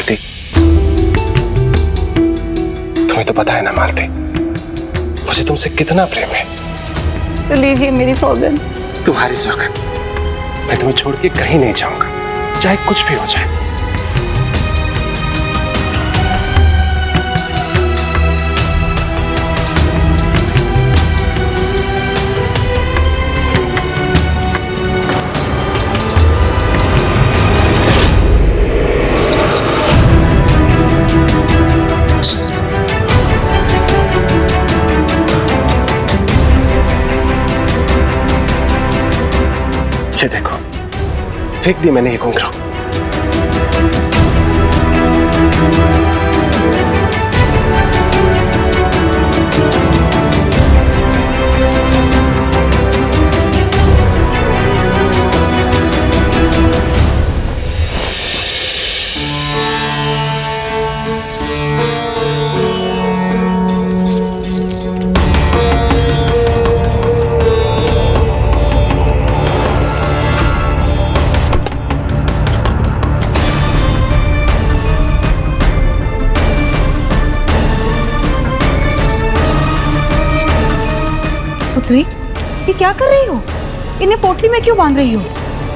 मालती, तुम्हें तो पता है ना मालती, मुझे तुमसे कितना प्रेम है। तो लीजिए मेरी सौगंध। तुम्हारी सौगंध, मैं तुम्हें छोड़ के कहीं नहीं जाऊंगा, चाहे कुछ भी हो जाए। ये देखो, फेंक दी मैंने ये घुंघरू। पुत्री, ये क्या कर रही हो? इन्हें पोटली में क्यों बांध रही हो?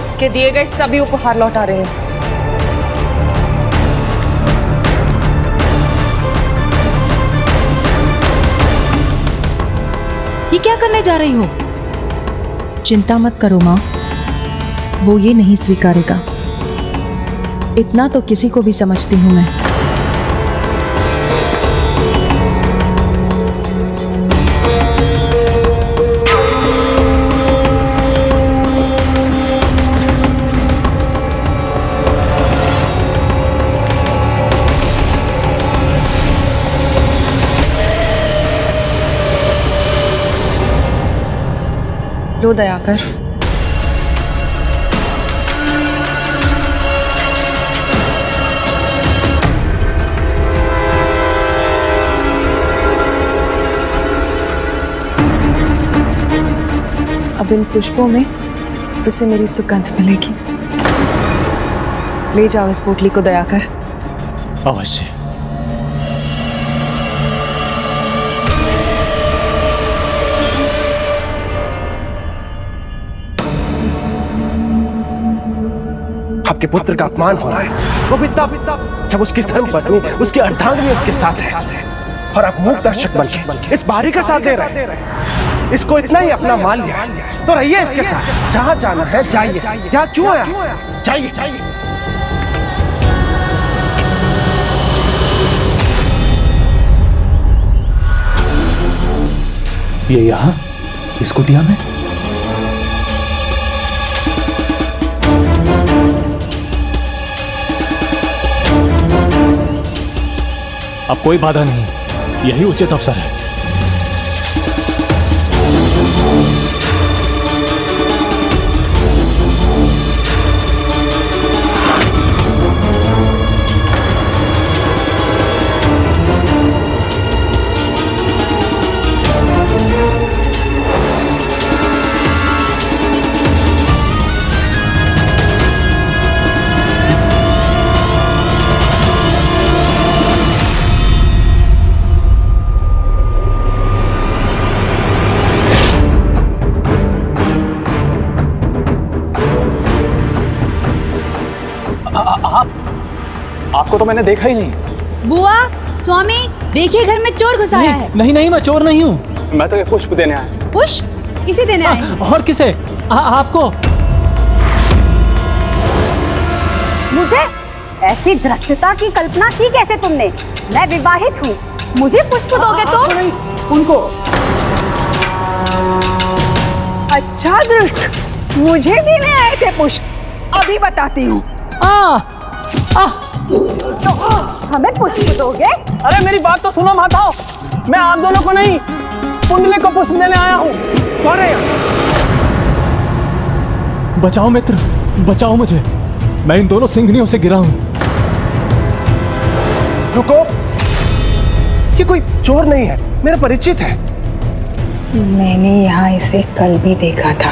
इसके दिए गए सभी उपहार लौटा रहे हैं। ये क्या करने जा रही हो? चिंता मत करो माँ, वो ये नहीं स्वीकारेगा। इतना तो किसी को भी समझती हूं मैं। लो दयाकर। अब इन पुष्पों में उसे मेरी सुगंध मिलेगी। ले जाओ इस पोटली को दयाकर। अवश्य। आपके पुत्र का अपमान हो रहा है, वो भी तब जब उसकी धर्म पत्नी, उसकी अर्धांगिनी उसके साथ है, और आप मूक दर्शक बनके इस बारी का साथ दे रहे हैं। इसको इतना ही अपना मान लिया तो रहिए इसके साथ, जहां जाना है जाइए। यहाँ क्यों आया? जाइए। ये यहाँ इस कुटिया में? अब कोई बाधा नहीं, यही उचित अवसर है। आपको तो मैंने देखा ही नहीं। बुआ, स्वामी, देखिए घर में चोर घुस आया है। नहीं, मैं चोर नहीं हूँ। मैं तो ये पुष्प देने आया। पुष्प? किसे देने आए? और किसे? आपको। मुझे? ऐसी धृष्टता की कल्पना की कैसे तुमने? मैं विवाहित हूँ, मुझे पुष्प दोगे तुम? उनको। अच्छा दृष्ट, मुझे देने आए थे पुष्प। अभी बताती हूँ। हमें पुष्प दोगे? अरे मेरी बात तो सुनो माताओ, मैं आप दोनों को नहीं, कुंडली को पुष्प देने आया हूँ। कौन है? बचाओ मित्र, बचाओ मुझे, मैं इन दोनों सिंघनियों से गिरा हूँ। रुको, ये कोई चोर नहीं है, मेरा परिचित है। मैंने यहाँ इसे कल भी देखा था।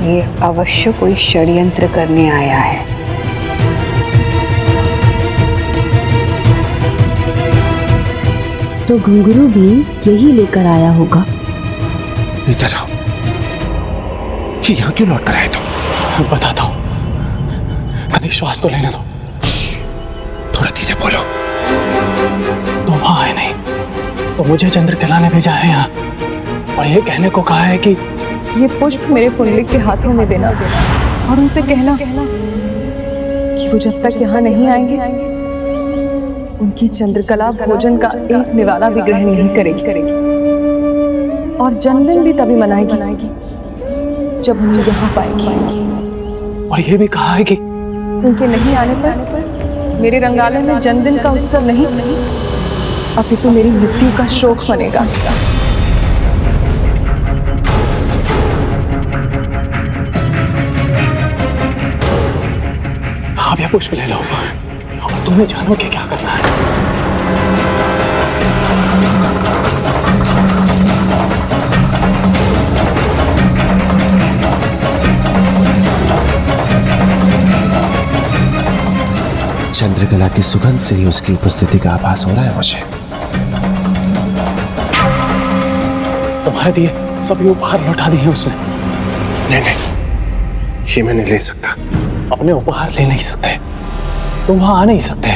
ये अवश्य कोई षड्यंत्र करने आया है। तो घुंघरू भी यही लेकर आया होगा। इधर आओ। ये यहाँ क्यों लौट कर आए तुम? मैं बताता हूँ, कहीं श्वास तो लेने दो। थोड़ा धीरे बोलो। तुम वहां आए नहीं तो मुझे चंद्रकला ने भेजा है यहाँ, और ये कहने को कहा है कि ये पुष्प मेरे पुंडलिक के हाथों में देना और उनसे कहना कि वो जब तक यहाँ नहीं आएंगे उनकी चंद्रकला भोजन का एक निवाला भी ग्रहण नहीं करेगी, और जन्मदिन भी तभी मनाएगी जब उन्हें यहाँ पाएगी। और ये भी कहा है कि उनके नहीं आने पर मेरे रंगालय में जन्मदिन का उत्सव नहीं, अपितु मेरी मृत्यु का शोक मनेगा। आप यह पुष्प ले लो और तुम्हें जानो कि क्या करना है। चंद्रकला की सुगंध से ही उसकी उपस्थिति का आभास हो रहा है मुझे। तुम्हारे दिए सभी उपहार लौटा दिए उसने। नहीं, ये मैं नहीं ले सकता। अपने उपहार ले नहीं सकते, तुम वहां आ नहीं सकते,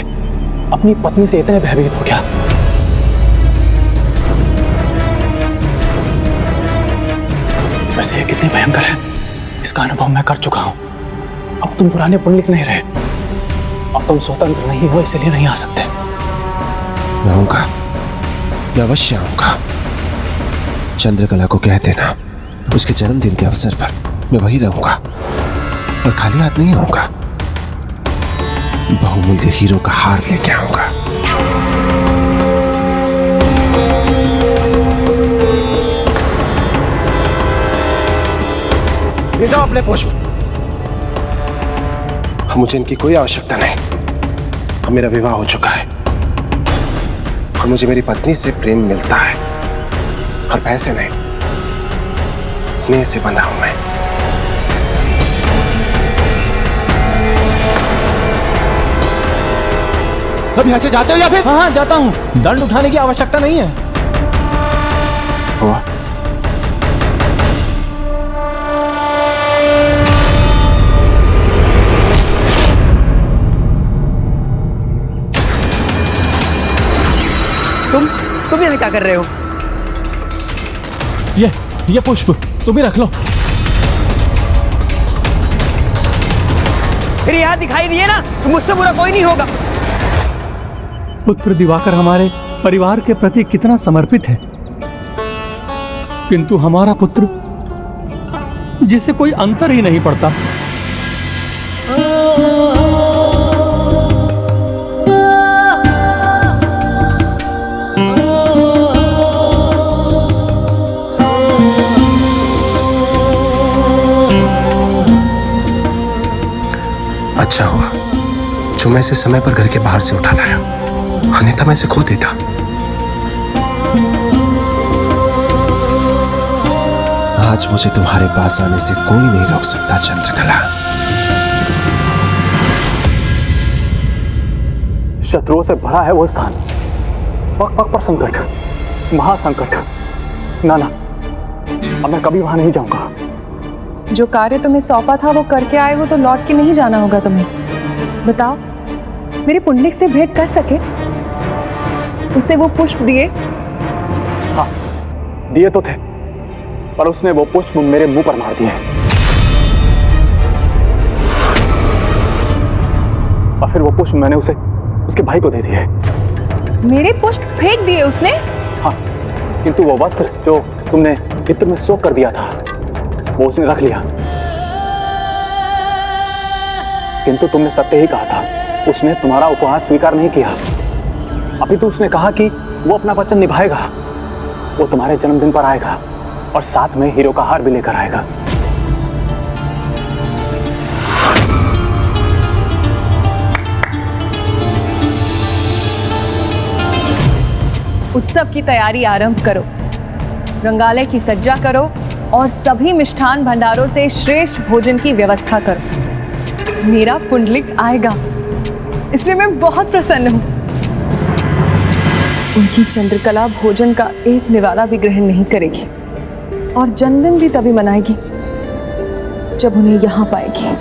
अपनी पत्नी से इतने भयभीत हो क्या? वैसे ये कितनी भयंकर है इसका अनुभव मैं कर चुका हूं। अब तुम पुराने पुंडलिक नहीं रहे, अब तुम स्वतंत्र नहीं हो, इसलिए नहीं आ सकते। मैं आऊंगा, मैं अवश्य आऊंगा। चंद्रकला को कह देना उसके जन्मदिन के अवसर पर मैं वही रहूंगा, और खाली हाथ नहीं आऊंगा, बहुमूल्य हीरो का हार लेके आऊंगा। ले जाओ अपने पुष्प। मुझे इनकी कोई आवश्यकता नहीं। अब मेरा विवाह हो चुका है और मुझे मेरी पत्नी से प्रेम मिलता है, और पैसे नहीं, स्नेह से बंधा हूं मैं। अब यहां से जाते हो या फिर? हाँ जाता हूँ, दंड उठाने की आवश्यकता नहीं है। हुआ? तुम यहाँ क्या कर रहे हो? ये पुष्प तुम ही रख लो। फिर यहाँ दिखाई दिए ना, तो मुझसे बुरा कोई नहीं होगा। पुत्र दिवाकर हमारे परिवार के प्रति कितना समर्पित है, किंतु हमारा पुत्र जिसे कोई अंतर ही नहीं पड़ता। अच्छा हुआ जो मैं इसे समय पर घर के बाहर से उठा लाया, अन्यथा मैं इसे खो देता। आज मुझे तुम्हारे पास आने से कोई नहीं रोक सकता चंद्रकला। शत्रुओं से भरा है वो स्थान, पग पग पर संकट, महासंकट। ना, अब मैं कभी वहां नहीं जाऊंगा। जो कार्य तुम्हें सौंपा था वो करके आए हो, तो लौट के नहीं जाना होगा तुम्हें। बताओ, मेरे पुंडलिक से भेंट कर सके? उसे वो पुष्प दिए? हाँ, दिए तो थे, पर उसने वो पुष्प मेरे मुंह पर मार दिए, और फिर वो पुष्प मैंने उसे उसके भाई को दे दिए। मेरे पुष्प फेंक दिए उसने? हाँ, किंतु वो वस्त्र जो तुमने चित्र में सोख कर दिया था वो उसने रख लिया। किंतु तुमने सत्य ही कहा था, उसने तुम्हारा उपहार स्वीकार नहीं किया। अभी तो उसने कहा कि वो अपना वचन निभाएगा, वो तुम्हारे जन्मदिन पर आएगा और साथ में हीरो का हार भी लेकर आएगा। उत्सव की तैयारी आरंभ करो, रंगालय की सज्जा करो और सभी मिष्ठान भंडारों से श्रेष्ठ भोजन की व्यवस्था करो। मेरा पुंडलिक आएगा, इसलिए मैं बहुत प्रसन्न हूं। उनकी चंद्रकला भोजन का एक निवाला भी ग्रहण नहीं करेगी और जन्मदिन भी तभी मनाएगी जब उन्हें यहाँ पाएगी।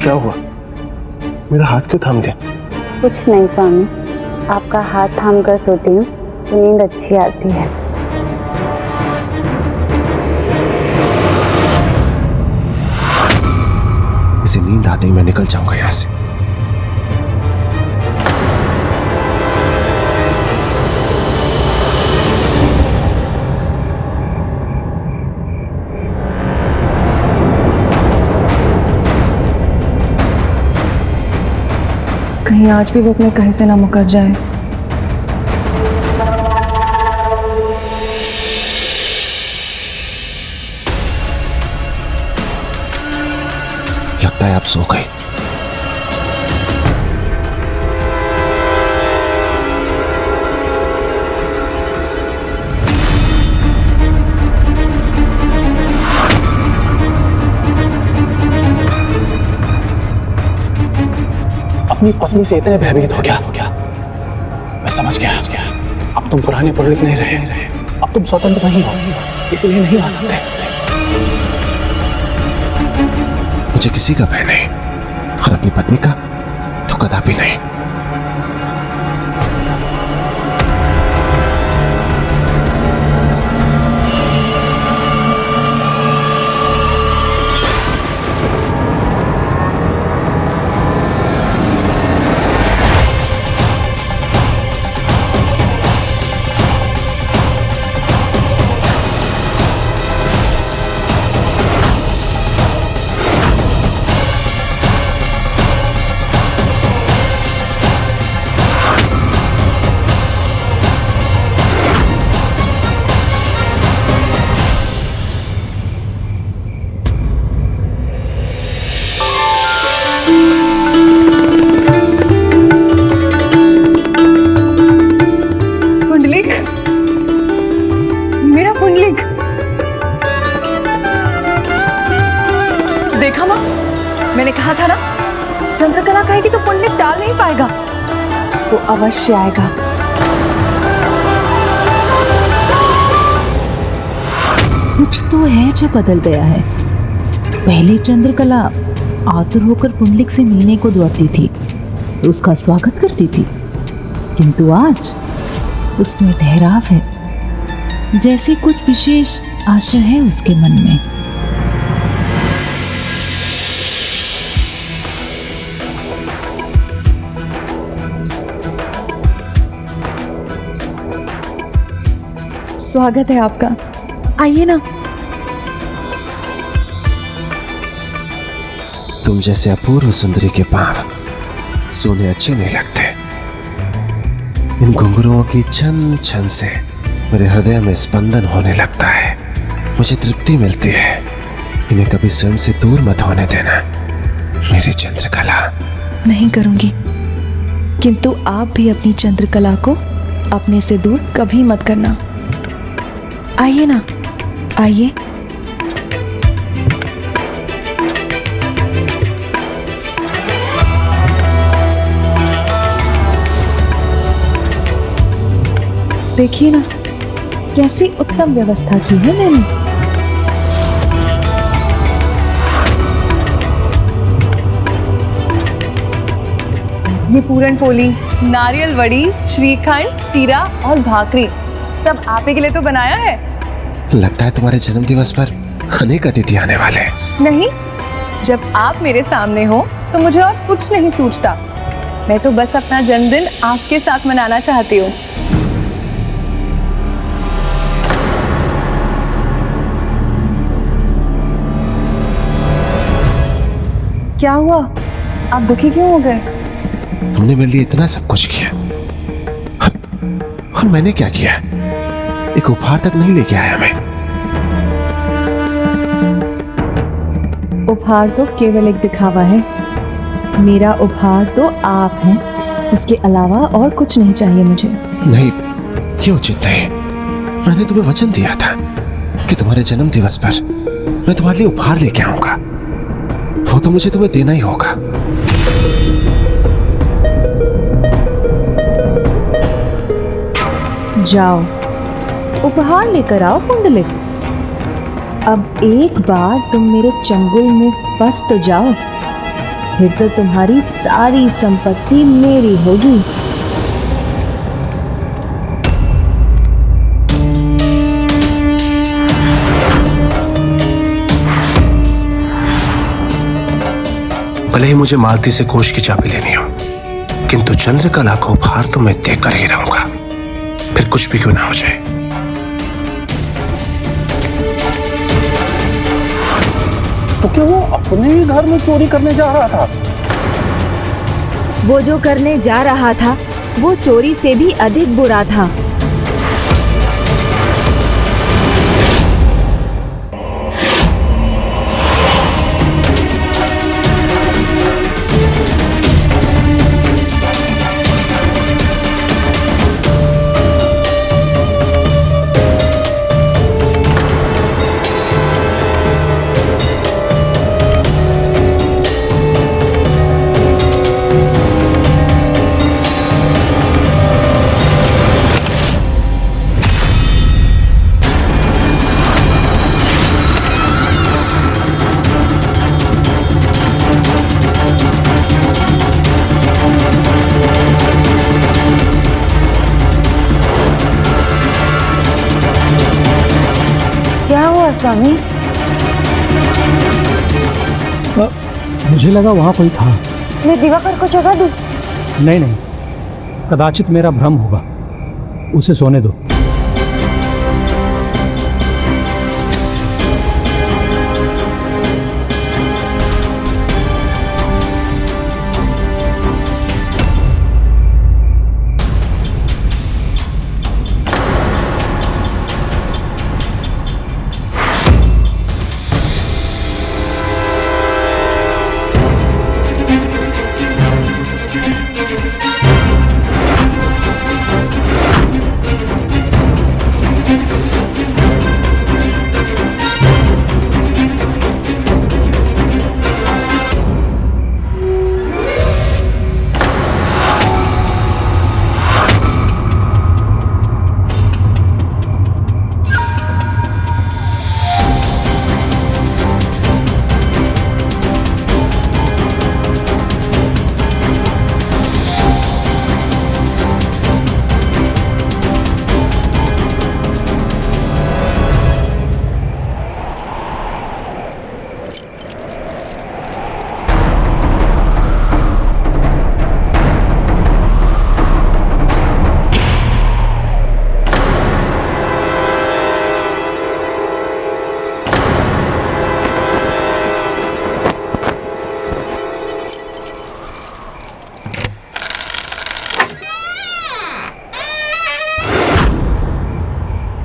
क्या हुआ? मेरा हाथ क्यों थाम दिया? कुछ नहीं स्वामी, आपका हाथ थाम कर सोती हूँ तो नींद अच्छी आती है। इसे नींद आते ही मैं निकल जाऊंगा यहाँ से। कहीं आज भी वो अपने कहे से ना मुकर जाए। लगता है आप सो गए। अपनी पत्नी से इतने भयभीत हो गया। मैं समझ गया, अब तुम पुराने पुरोहित नहीं रहे, अब तुम स्वतंत्र नहीं हो, इसलिए नहीं आ सकते। मुझे किसी का भय नहीं और अपनी पत्नी का तो कदापि नहीं। मेरा पुंडलिक देखा माँ, मैंने कहा था ना, चंद्रकला कहेगी तो पुंडलिक डाल नहीं पाएगा, वो अवश्य आएगा। कुछ तो है जो बदल गया है। पहले चंद्रकला आतुर होकर पुंडलिक से मिलने को दौड़ती थी, उसका स्वागत करती थी, किंतु आज उसमें ठहराव है, जैसे कुछ विशेष आशा है उसके मन में। स्वागत है आपका, आइए ना। तुम जैसे अपूर्व सुंदरी के पांव सोने अच्छे नहीं लगते। इन घुंघरुओं की छन छन से मेरे हृदय में स्पंदन होने लगता है, मुझे तृप्ति मिलती है। इन्हें कभी स्वयं से दूर मत होने देना मेरी चंद्रकला। नहीं करूंगी, किंतु आप भी अपनी चंद्रकला को अपने से दूर कभी मत करना। आइए ना, आइए। देखिए ना, कैसी उत्तम व्यवस्था की है मैंने। ये पूरन पोली, नारियल वड़ी, श्रीखंड, पीरा और भाकरी सब आप ही के लिए तो बनाया है। लगता है तुम्हारे जन्मदिवस पर अनेक अतिथि आने वाले हैं। नहीं, जब आप मेरे सामने हो तो मुझे और कुछ नहीं सूझता। मैं तो बस अपना जन्मदिन आपके साथ मनाना चाहती हूँ। क्या हुआ, आप दुखी क्यों हो गए? तुमने मेरे लिए इतना सब कुछ किया और मैंने क्या किया? एक उपहार तक नहीं लेके आया मैं। उपहार तो केवल एक दिखावा है। मेरा उपहार तो आप हैं, उसके अलावा और कुछ नहीं चाहिए मुझे। नहीं, ये उचित नहीं। मैंने तुम्हें वचन दिया था कि तुम्हारे जन्म दिवस पर मैं तुम्हारे लिए उपहार लेके आऊंगा। वो तो मुझे तुम्हें देना ही होगा। जाओ, उपहार लेकर आओ पुंडलिक। अब एक बार तुम मेरे चंगुल में फंस तो जाओ, फिर तो तुम्हारी सारी संपत्ति मेरी होगी। भले ही मुझे मालती से कोष की चाबी लेनी हो, किंतु चंद्रकला को उपहार तो मैं देकर ही रहूंगा, फिर कुछ भी क्यों ना हो जाए। तो क्या वो अपने ही घर में चोरी करने जा रहा था? वो जो करने जा रहा था वो चोरी से भी अधिक बुरा था। स्वामी, मुझे लगा वहां कोई था। मैं दिवाकर को जगा दूं? नहीं नहीं, कदाचित मेरा भ्रम होगा, उसे सोने दो।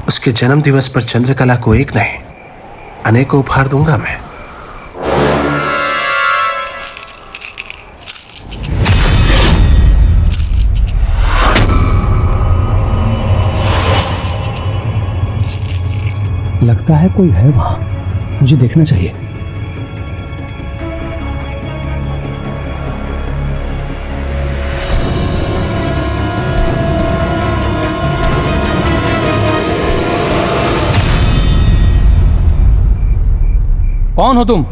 उसके जन्म दिवस पर चंद्रकला को एक नहीं अनेकों उपहार दूंगा मैं। लगता है कोई है वहां, मुझे देखना चाहिए। कौन हो तुम?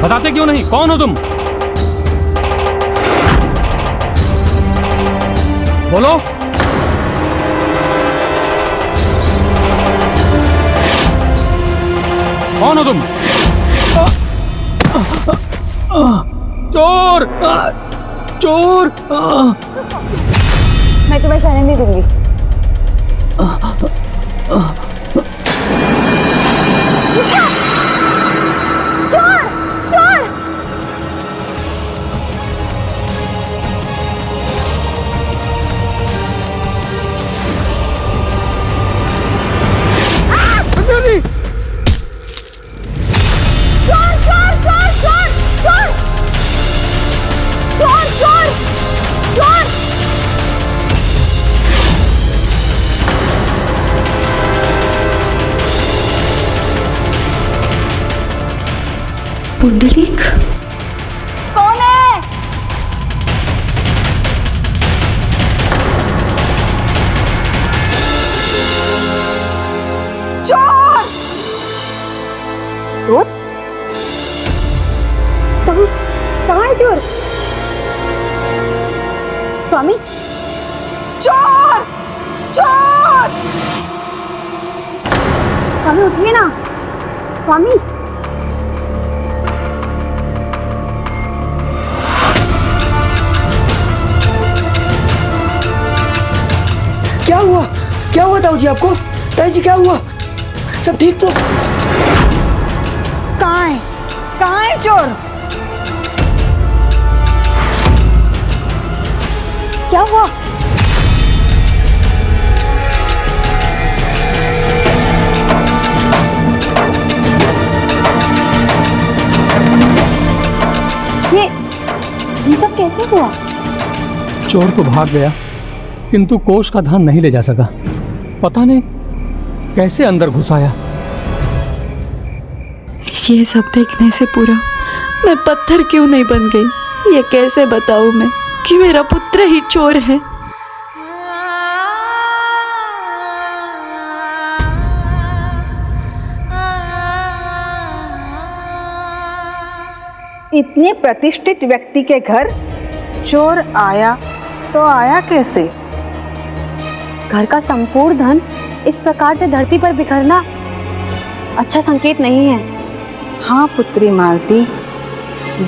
बताते क्यों नहीं? कौन हो तुम? बोलो। कौन हो तुम? चोर! चोर! मैं तुम्हें जाने नहीं दूंगी। चोर! चोर! पुंडलिक कौन है? चोर! चोर? कहाँ है चोर? स्वामी, चोर! चोर! स्वामी उठिए ना। स्वामी, क्या हुआ? क्या हुआ ताऊ जी आपको? ताई जी क्या हुआ? सब ठीक तो? कहाँ है? कहाँ है चोर? क्या हुआ? ये सब कैसे हुआ? चोर तो भाग गया, किंतु कोष का धन नहीं ले जा सका। पता नहीं कैसे अंदर घुस आया। ये सब देखने से पूरा मैं पत्थर क्यों नहीं बन गई? ये कैसे बताऊं मैं कि मेरा पुत्र ही चोर है? इतने प्रतिष्ठित व्यक्ति के घर चोर आया तो आया कैसे? घर का संपूर्ण धन इस प्रकार से धरती पर बिखरना अच्छा संकेत नहीं है। हाँ पुत्री मालती,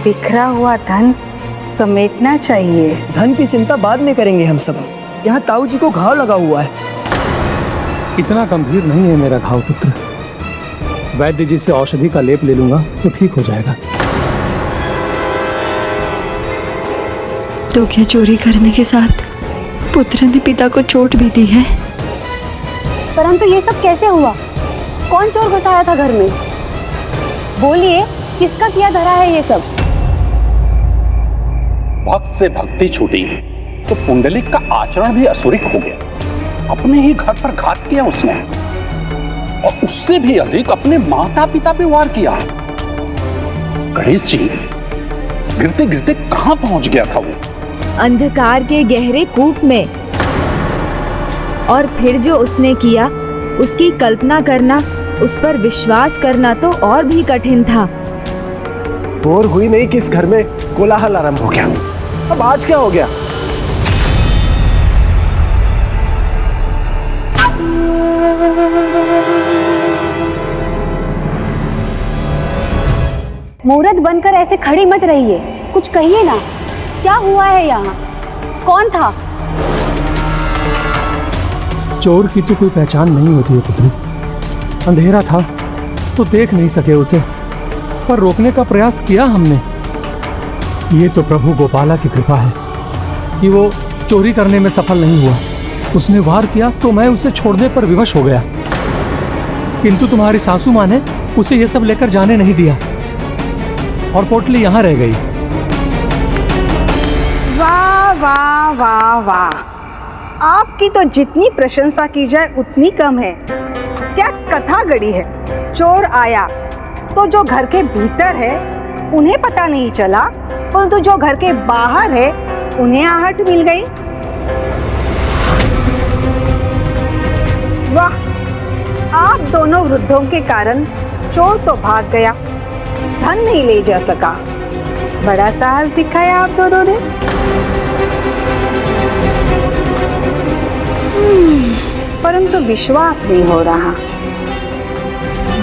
बिखरा हुआ धन समेटना चाहिए। धन की चिंता बाद में करेंगे हम सब। यहाँ ताऊ जी को घाव लगा हुआ है। इतना गंभीर नहीं है मेरा घाव पुत्र। वैद्य जी से औषधि का लेप ले लूंगा तो ठीक हो जाएगा। तो क्या चोरी करने के साथ पुत्र ने पिता को चोट भी दी है? परंतु ये सब कैसे हुआ? कौन चोर घुसाया था घर में? बोलिए, किसका किया धरा है ये सब? भक्त से भक्ति छूटी तो पुंडलिक का आचरण भी असुरिक हो गया। अपने ही घर पर घात किया उसने, और उससे भी अधिक अपने माता पिता पे वार किया। गणेश जी, गिरते गिरते कहां पहुंच गया था वो? अंधकार के गहरे कूप में। और फिर जो उसने किया उसकी कल्पना करना, उस पर विश्वास करना तो और भी कठिन था। और हुई नहीं कि इस घर में कोलाहल आरंभ हो गया। अब आज क्या हो गया? मुहूर्त बनकर ऐसे खड़ी मत रहिए, कुछ कहिए ना। क्या हुआ है यहाँ? कौन था? चोर की तो कोई पहचान नहीं होती है पुत्री। अंधेरा था तो देख नहीं सके उसे, पर रोकने का प्रयास किया हमने। ये तो प्रभु गोपाला की कृपा है कि वो चोरी करने में सफल नहीं हुआ। उसने वार किया तो मैं उसे छोड़ने पर विवश हो गया, किंतु तुम्हारी सासू माँ ने उसे ये सब लेकर जाने नहीं दिया और पोटली यहाँ रह गई। वाह वाह वाह वाह, आपकी तो जितनी प्रशंसा की जाए उतनी कम है। क्या कथा गढ़ी है। चोर आया तो जो घर के भीतर है उन्हें पता नहीं चला, परंतु जो घर के बाहर है उन्हें आहट मिल गई। वाह, आप दोनों वृद्धों के कारण चोर तो भाग गया, धन नहीं ले जा सका। बड़ा साहस दिखाया आप दोनों ने। परंतु विश्वास नहीं हो रहा।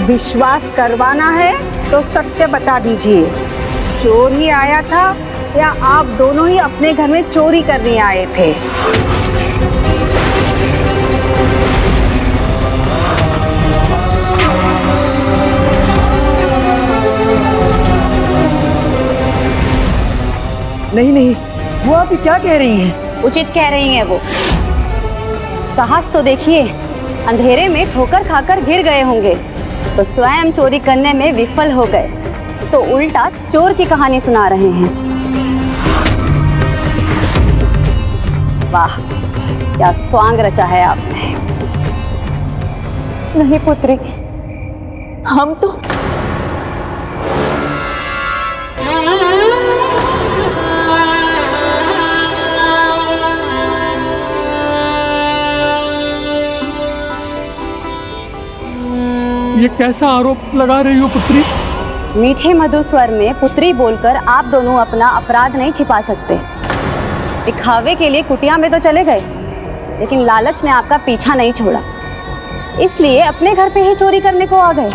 विश्वास करवाना है तो सत्य बता दीजिए, चोर ही आया था या आप दोनों ही अपने घर में चोरी करने आए थे? नहीं नहीं, वो आप ही क्या कह रही हैं? उचित कह रही हैं वो। साहस तो देखिए, अंधेरे में ठोकर खाकर गिर गए होंगे तो स्वयं चोरी करने में विफल हो गए, तो उल्टा चोर की कहानी सुना रहे हैं। वाह, क्या स्वांग रचा है आपने। नहीं पुत्री, हम तो ये कैसा आरोप लगा रही हो पुत्री? मीठे मधुर स्वर में पुत्री बोलकर आप दोनों अपना अपराध नहीं छिपा सकते। दिखावे के लिए कुटिया में तो चले गए, लेकिन लालच ने आपका पीछा नहीं छोड़ा, इसलिए अपने घर पे ही चोरी करने को आ गए।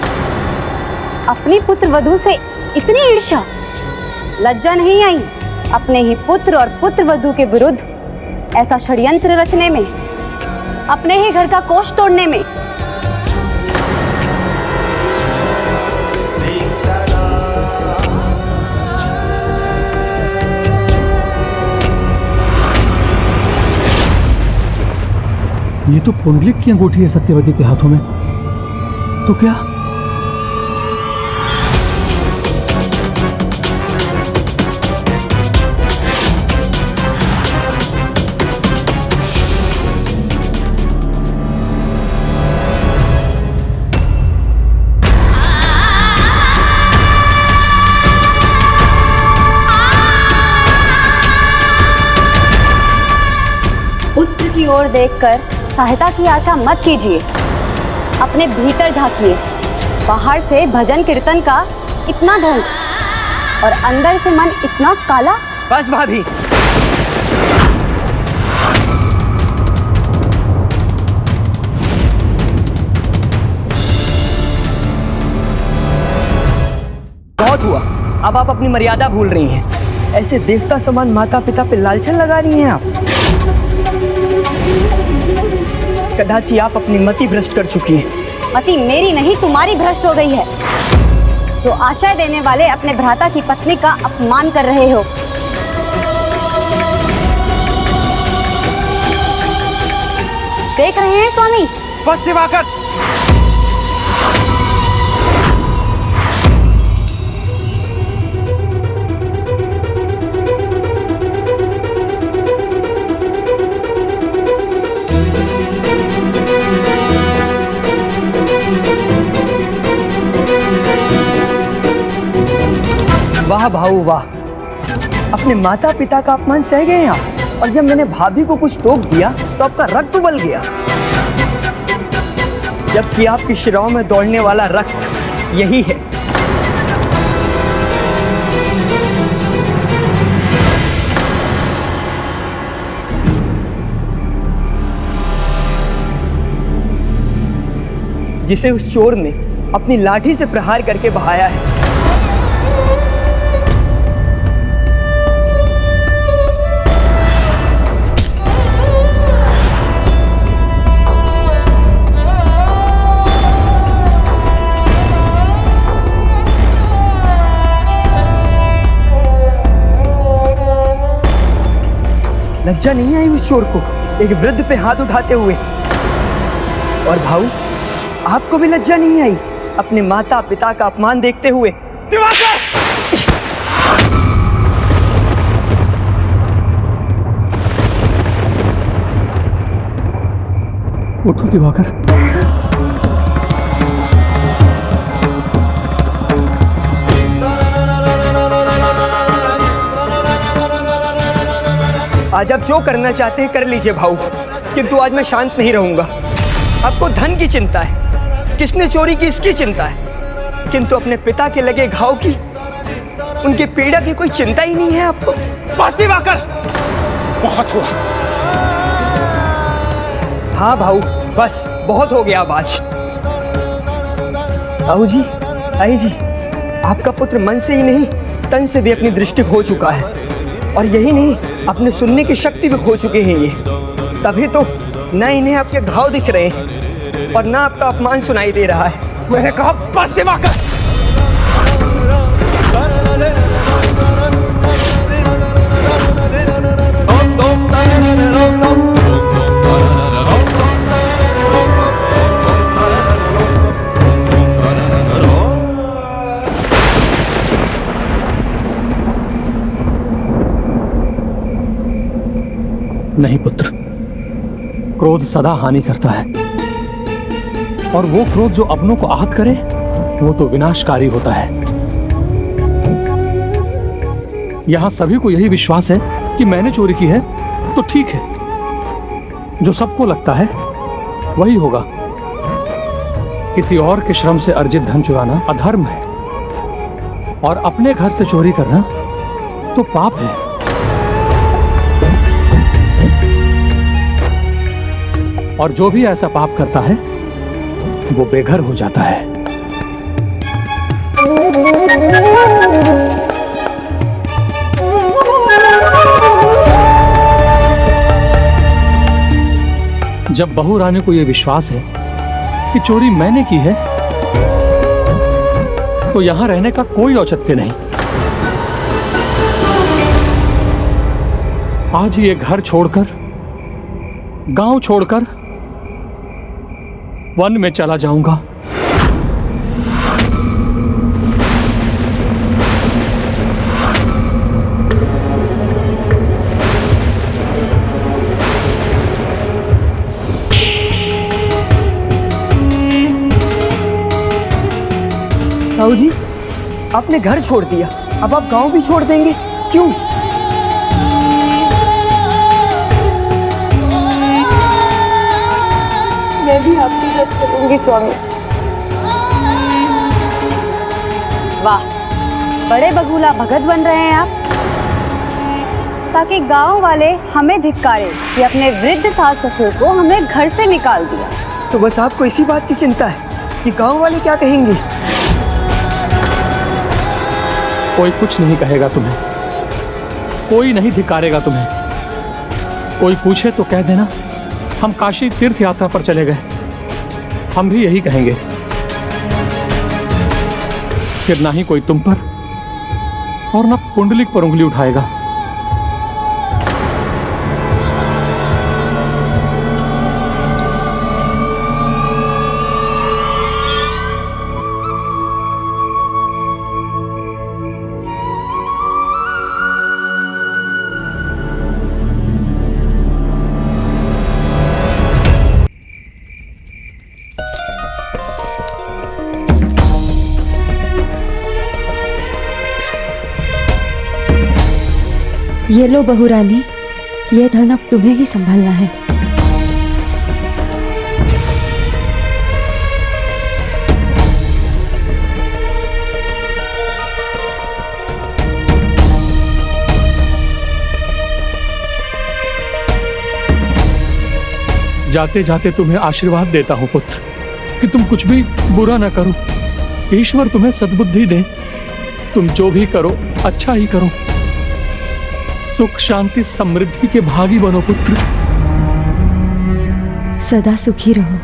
अपनी पुत्र वधू से इतनी ईर्ष्या, लज्जा नहीं आई अपने ही पुत्र और पुत्र वधू के विरुद्ध ऐसा षड्यंत्र रचने में, अपने ही घर का कोष तोड़ने में? ये तो पुंडलिक की अंगूठी है सत्यवती के हाथों में। तो क्या पुत्र की ओर देखकर सहायता की आशा मत कीजिए, अपने भीतर झांकिए। बाहर से भजन कीर्तन का इतना ढंग और अंदर से मन इतना काला। बस भाभी, बहुत हुआ। अब आप अपनी मर्यादा भूल रही हैं। ऐसे देवता समान माता पिता पे लालछन लगा रही हैं आप। कदाची आप अपनी मति भ्रष्ट कर चुकी हैं। मति मेरी नहीं तुम्हारी भ्रष्ट हो गई है, जो आशय देने वाले अपने भ्राता की पत्नी का अपमान कर रहे हो। देख रहे हैं स्वामी? बस दिवाकर, वाह भाऊ वाह, अपने माता पिता का अपमान सह गए आप, और जब मैंने भाभी को कुछ टोक दिया तो आपका रक्त उबल गया, जबकि आपकी शिराओं में दौड़ने वाला रक्त यही है। जिसे उस चोर ने अपनी लाठी से प्रहार करके बहाया है। लज्जा नहीं आई उस चोर को एक वृद्ध पे हाथ उठाते हुए? और भाऊ, आपको भी लज्जा नहीं आई अपने माता पिता का अपमान देखते हुए? उठो दिवाकर। आज आप जो करना चाहते हैं कर लीजिए भाऊ, किंतु आज मैं शांत नहीं रहूंगा। आपको धन की चिंता है, किसने चोरी की इसकी चिंता है, किंतु अपने पिता के लगे घाव की, उनकी पीड़ा की कोई चिंता ही नहीं है आपको। बस दिवाकर, बहुत हुआ। हाँ भाऊ, बस बहुत हो गया अब आज। आओ जी, आई जी, आपका पुत्र मन से ही नहीं तन से भी अपनी दृष्टि खो चुका है, और यही नहीं अपने सुनने की शक्ति भी खो चुके हैं ये। तभी तो न इन्हें आपके घाव दिख रहे हैं और न आपका अपमान सुनाई दे रहा है। मैंने कहा बस दिवाकर। नहीं पुत्र, क्रोध सदा हानि करता है, और वो क्रोध जो अपनों को आहत करे वो तो विनाशकारी होता है। यहां सभी को यही विश्वास है कि मैंने चोरी की है तो ठीक है, जो सबको लगता है वही होगा। किसी और के श्रम से अर्जित धन चुराना अधर्म है और अपने घर से चोरी करना तो पाप है। और जो भी ऐसा पाप करता है वो बेघर हो जाता है। जब बहू रानी को यह विश्वास है कि चोरी मैंने की है तो यहां रहने का कोई औचित्य नहीं। आज ये घर छोड़कर, गांव छोड़कर वन में चला जाऊंगा। ताऊ जी, आपने घर छोड़ दिया, अब आप गांव भी छोड़ देंगे? क्यों? मैं भी आपकी हेल्प करूंगी स्वामी। वाह, बड़े बगुला भगत बन रहे हैं आप, ताकि गांव वाले हमें धिक्कारे कि अपने वृद्ध सास ससुर को हमें घर से निकाल दिया। तो बस आपको इसी बात की चिंता है कि गांव वाले क्या कहेंगे? कोई कुछ नहीं कहेगा तुम्हें, कोई नहीं धिक्कारेगा तुम्हें। कोई पूछे तो कह देना हम काशी तीर्थ यात्रा पर चले गए, हम भी यही कहेंगे। फिर ना ही कोई तुम पर और ना पुंडलिक पर उंगली उठाएगा। ये लो बहू रानी, ये धन अब तुम्हें ही संभालना है। जाते जाते तुम्हें आशीर्वाद देता हूं पुत्र कि तुम कुछ भी बुरा ना करो। ईश्वर तुम्हें सद्बुद्धि दे, तुम जो भी करो अच्छा ही करो। सुख शांति समृद्धि के भागी बनो पुत्र। सदा सुखी रहो,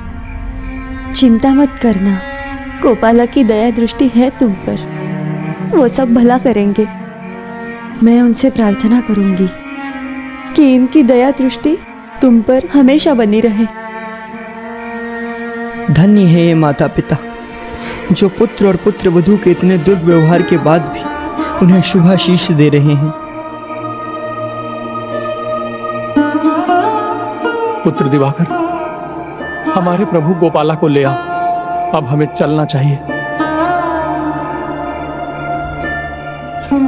चिंता मत करना। गोपाला की दया दृष्टि है तुम पर, वो सब भला करेंगे। मैं उनसे प्रार्थना करूंगी कि इनकी दया दृष्टि तुम पर हमेशा बनी रहे। धन्य है ये माता पिता जो पुत्र और पुत्र वधू के इतने दुर्व्यवहार के बाद भी उन्हें शुभाशीष दे रहे हैं। पुत्र दिवाकर, हमारे प्रभु गोपाला को ले आओ, अब हमें चलना चाहिए।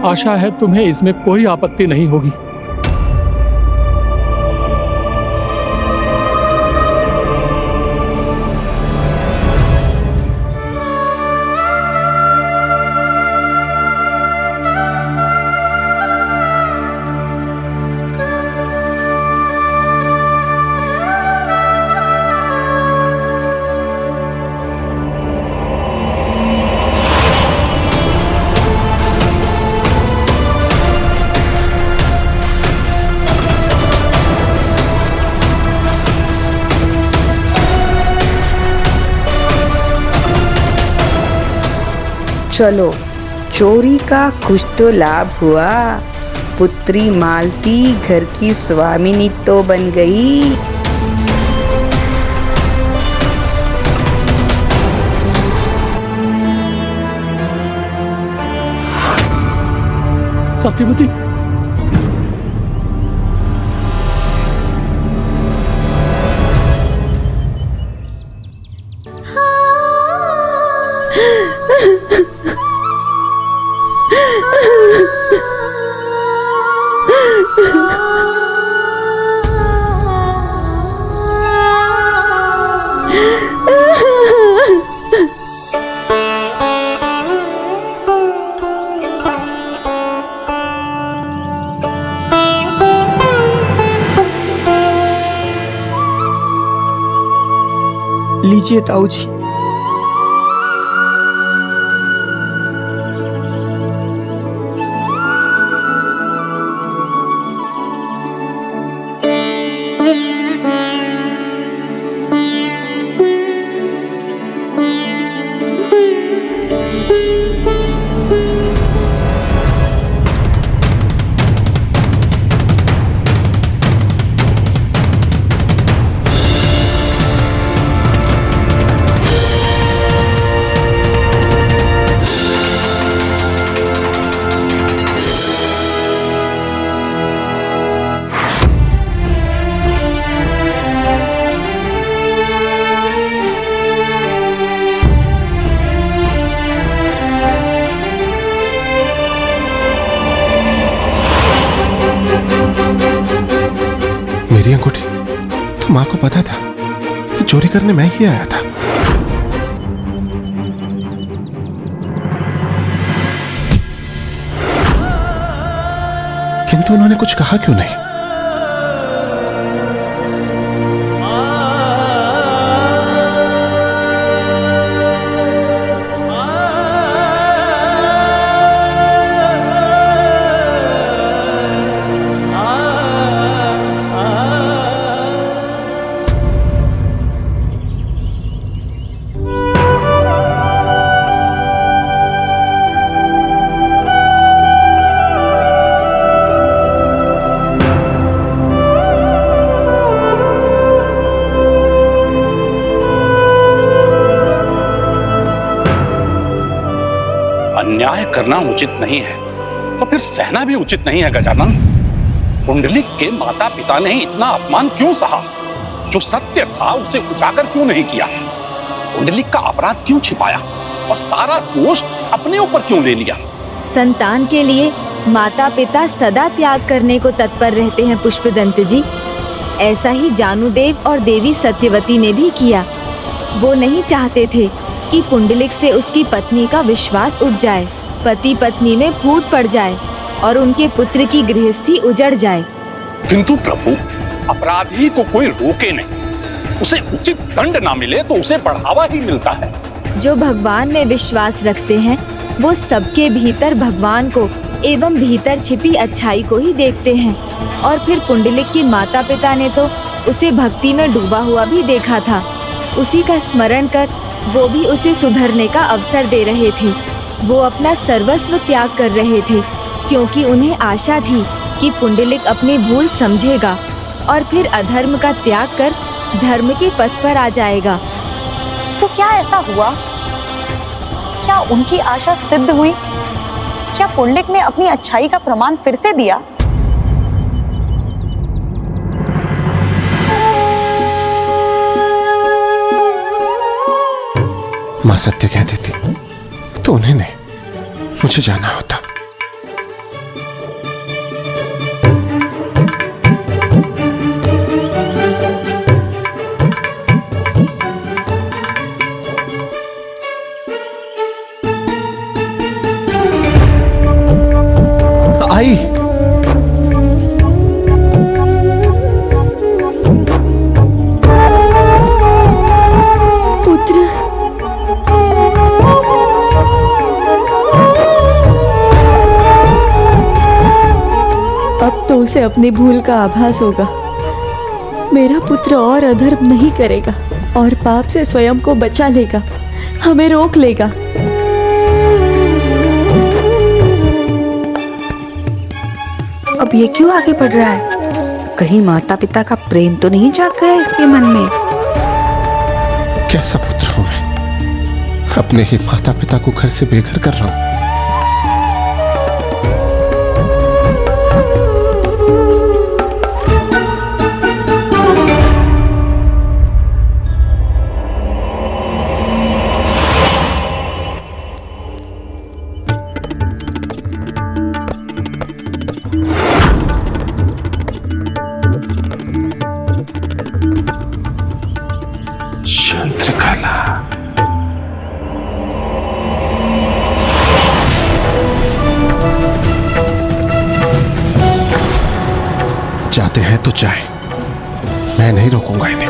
आशा है तुम्हें इसमें कोई आपत्ति नहीं होगी। चलो, चोरी का कुछ तो लाभ हुआ। पुत्री मालती घर की स्वामिनी तो बन गई। सत्यवती, लीजिए ताऊ जी। मेरी अंगूठी तो माँ को पता था कि चोरी करने मैं ही आया था। किंतु उन्होंने कुछ कहा क्यों नहीं? अन्याय करना उचित नहीं है तो फिर सहना भी उचित नहीं है गजानन। पुंडलिक के माता पिता ने इतना अपमान क्यों सहा? जो सत्य था उसे उजागर क्यों नहीं किया? पुंडलिक का अपराध क्यों छिपाया और सारा दोष अपने ऊपर क्यों ले लिया? संतान के लिए माता पिता सदा त्याग करने को तत्पर रहते हैं पुष्पदंत जी। ऐसा ही जानुदेव और देवी सत्यवती ने भी किया। वो नहीं चाहते थे कि पुंडलिक से उसकी पत्नी का विश्वास उठ जाए, पति पत्नी में फूट पड़ जाए और उनके पुत्र की गृहस्थी उजड़ जाए। किंतु प्रभु, अपराधी को कोई रोके नहीं, उसे उचित दंड ना मिले तो उसे बढ़ावा ही मिलता है। जो भगवान में विश्वास रखते हैं वो सबके भीतर भगवान को एवं भीतर छिपी अच्छाई को ही देखते हैं। और फिर पुंडलिक के माता पिता ने तो उसे भक्ति में डूबा हुआ भी देखा था। उसी का स्मरण कर वो भी उसे सुधरने का अवसर दे रहे थे। वो अपना सर्वस्व त्याग कर रहे थे क्योंकि उन्हें आशा थी कि पुंडलिक अपनी भूल समझेगा और फिर अधर्म का त्याग कर धर्म के पथ पर आ जाएगा। तो क्या ऐसा हुआ? क्या उनकी आशा सिद्ध हुई? क्या पुंडलिक ने अपनी अच्छाई का प्रमाण फिर से दिया? माँ सत्य कह देती तो उन्हें नहीं, मुझे जाना होता। आई पुत्र, अब तो उसे अपनी भूल का आभास होगा। मेरा पुत्र और अधर्म नहीं करेगा और पाप से स्वयं को बचा लेगा, हमें रोक लेगा। अब ये क्यों आगे बढ़ रहा है? कहीं माता पिता का प्रेम तो नहीं जाग गया इसके मन में? कैसा पुत्र हूं मैं, अपने ही माता पिता को घर से बेघर कर रहा हूं। चंद्रकला, जाते हैं तो जाए, मैं नहीं रोकूंगा इन्हें।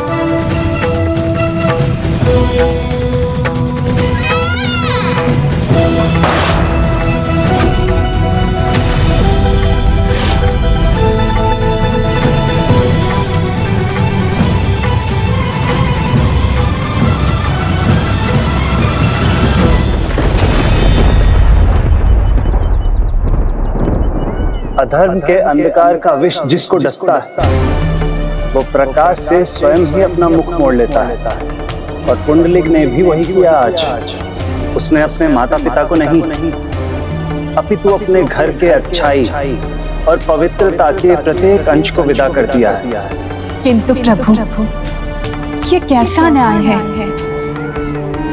अधर्म के अंधकार का विष जिसको डसता है वो प्रकाश से स्वयं ही अपना मुख मोड़ लेता है। और पुंडलिक ने भी वही किया आज। उसने अपने माता पिता को नहीं अपितु अपने घर के अच्छाई और पवित्रता के प्रत्येक अंश को विदा कर दिया है। किंतु प्रभु, ये कैसा न्याय है?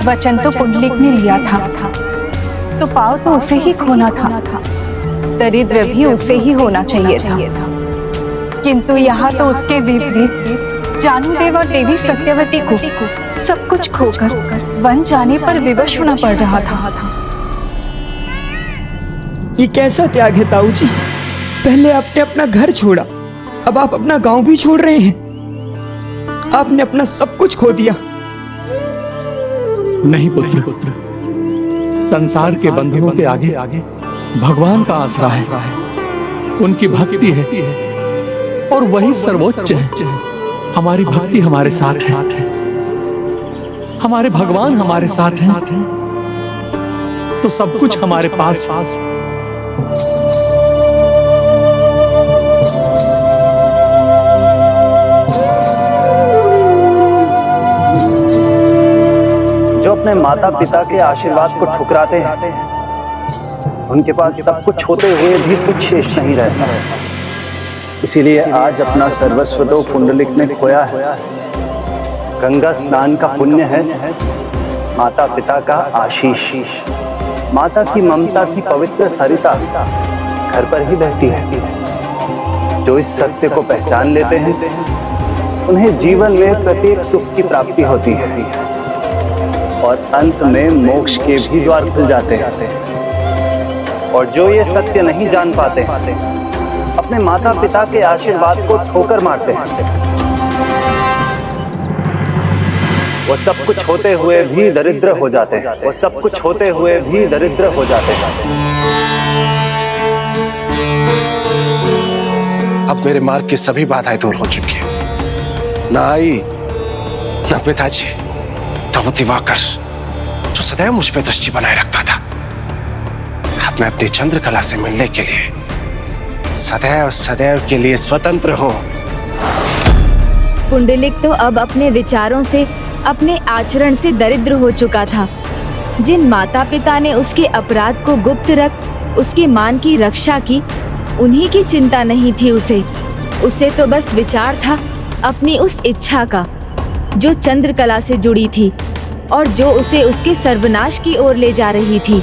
वचन तो पुंडलिक ने लिया था, तो पाव तो उसे ही खोना था, दरिद्र भी उसे ही होना चाहिए था। किंतु यहाँ तो उसके विपरीत जानुदेव और देवी सत्यवती को सब कुछ खोकर वन जाने पर विवश होना पड़ रहा था। ये कैसा त्याग है ताऊ जी? पहले आपने अपना घर छोड़ा, अब आप अपना गांव भी छोड़ रहे हैं। आपने अपना सब कुछ खो दिया। नहीं पुत्र, संसार के बंधनों के आगे भगवान का आसरा है, उनकी भक्ति है और वही सर्वोच्च है। हमारी भक्ति हमारे साथ है, हमारे भगवान हमारे साथ हैं, तो सब कुछ हमारे पास। जो अपने माता पिता के आशीर्वाद को ठुकराते हैं उनके पास सब कुछ होते हुए भी कुछ शेष नहीं रहता। इसीलिए आज अपना सर्वस्व तो पुंडलिक ने खोया है। गंगा स्नान का पुण्य है, माता पिता का आशीष, माता की ममता की पवित्र सरिता घर पर ही बहती है। जो इस सत्य को पहचान लेते हैं उन्हें जीवन में प्रत्येक सुख की प्राप्ति होती है और अंत में मोक्ष के भी द्वार खुल जाते हैं। और जो ये सत्य नहीं जान पाते अपने माता पिता के आशीर्वाद को ठोकर मारते हैं, वो सब कुछ होते हुए भी दरिद्र हो जाते हैं। वो सब कुछ होते हुए भी दरिद्र हो जाते हैं। अब मेरे मार्ग की सभी बाधाएं दूर हो चुकी हैं। ना आई, ना पिताजी, ना वो दिवाकर जो सदैव मुझ पे दृष्टि बनाए रखता था। अब मैं अपनी चंद्रकला से मिलने के लिए सदैव सदैव के लिए स्वतंत्र हूं। पुंडलिक तो अब अपने विचारों से, अपने आचरण से दरिद्र हो चुका था। जिन माता पिता ने उसके अपराध को गुप्त रख उसके मान की रक्षा की, उन्हीं की चिंता नहीं थी उसे तो बस विचार था अपनी उस इच्छा का जो चंद्रकला से जुड़ी थी और जो उसे उसके सर्वनाश की ओर ले जा रही थी।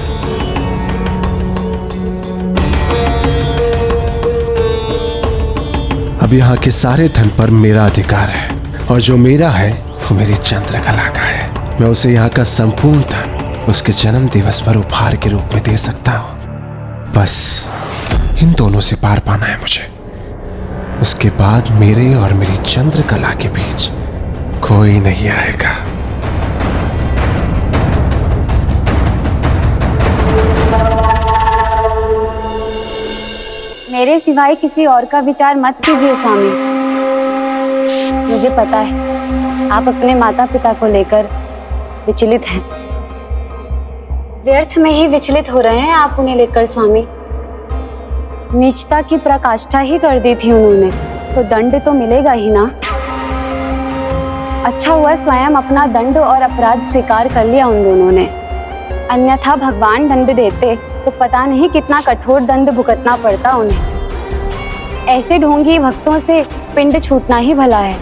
अब यहाँ के सारे धन पर मेरा अधिकार है और जो मेरा है वो मेरी चंद्रकला का है। मैं उसे यहाँ का संपूर्ण धन उसके जन्म दिवस पर उपहार के रूप में दे सकता हूँ। बस इन दोनों से पार पाना है मुझे। उसके बाद मेरे और मेरी चंद्रकला के बीच कोई नहीं आएगा। मेरे सिवाय किसी और का विचार मत कीजिए स्वामी। मुझे पता है आप अपने माता पिता को लेकर विचलित हैं। व्यर्थ में ही विचलित हो रहे हैं आप उन्हें लेकर स्वामी। नीचता की पराकाष्ठा ही कर दी थी उन्होंने, तो दंड तो मिलेगा ही ना। अच्छा हुआ स्वयं अपना दंड और अपराध स्वीकार कर लिया उन दोनों ने, अन्यथा भगवान दंड देते तो पता नहीं कितना कठोर दंड भुगतना पड़ता उन्हें। ऐसे ढोंगी भक्तों से पिंड छूटना ही भला है।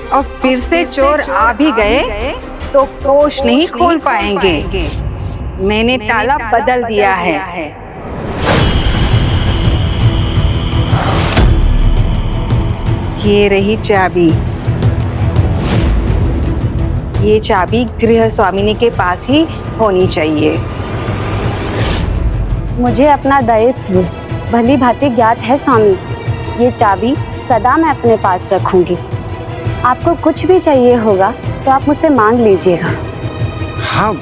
और फिर से चोर आ भी गए तो कोष नहीं खोल पाएंगे। मैंने ताला बदल दिया है। ये रही चाबी। ये चाबी गृह स्वामिनी के पास ही होनी चाहिए। मुझे अपना दायित्व भली भांति ज्ञात है स्वामी। ये चाबी सदा मैं अपने पास रखूंगी। आपको कुछ भी चाहिए होगा तो आप मुझसे मांग लीजिएगा। हाँ,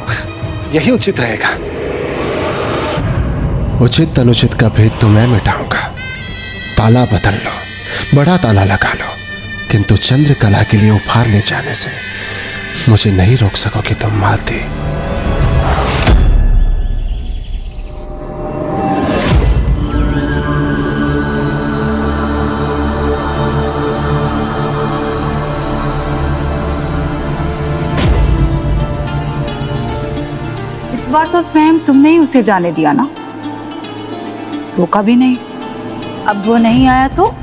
यही उचित रहेगा। उचित अनुचित का भेद तो मैं मिटाऊंगा। ताला बदल लो, बड़ा ताला लगा लो, किंतु चंद्रकला के लिए उपहार ले जाने से मुझे नहीं रोक सकोगे तुम मालती। तो स्वयं तुमने ही उसे जाने दिया ना, रोका भी नहीं। अब वो नहीं आया तो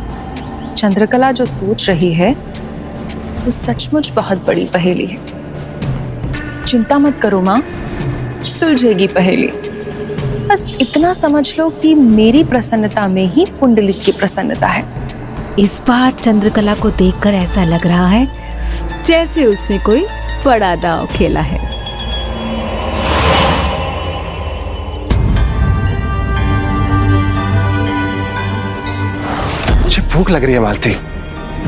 चंद्रकला जो सोच रही है वो सचमुच बहुत बड़ी पहेली है। चिंता मत करो माँ, सुलझेगी पहेली। बस इतना समझ लो कि मेरी प्रसन्नता में ही पुंडलिक की प्रसन्नता है। इस बार चंद्रकला को देखकर ऐसा लग रहा है जैसे उसने कोई बड़ा दांव खेला है। मुझे भूख लग रही है मालती,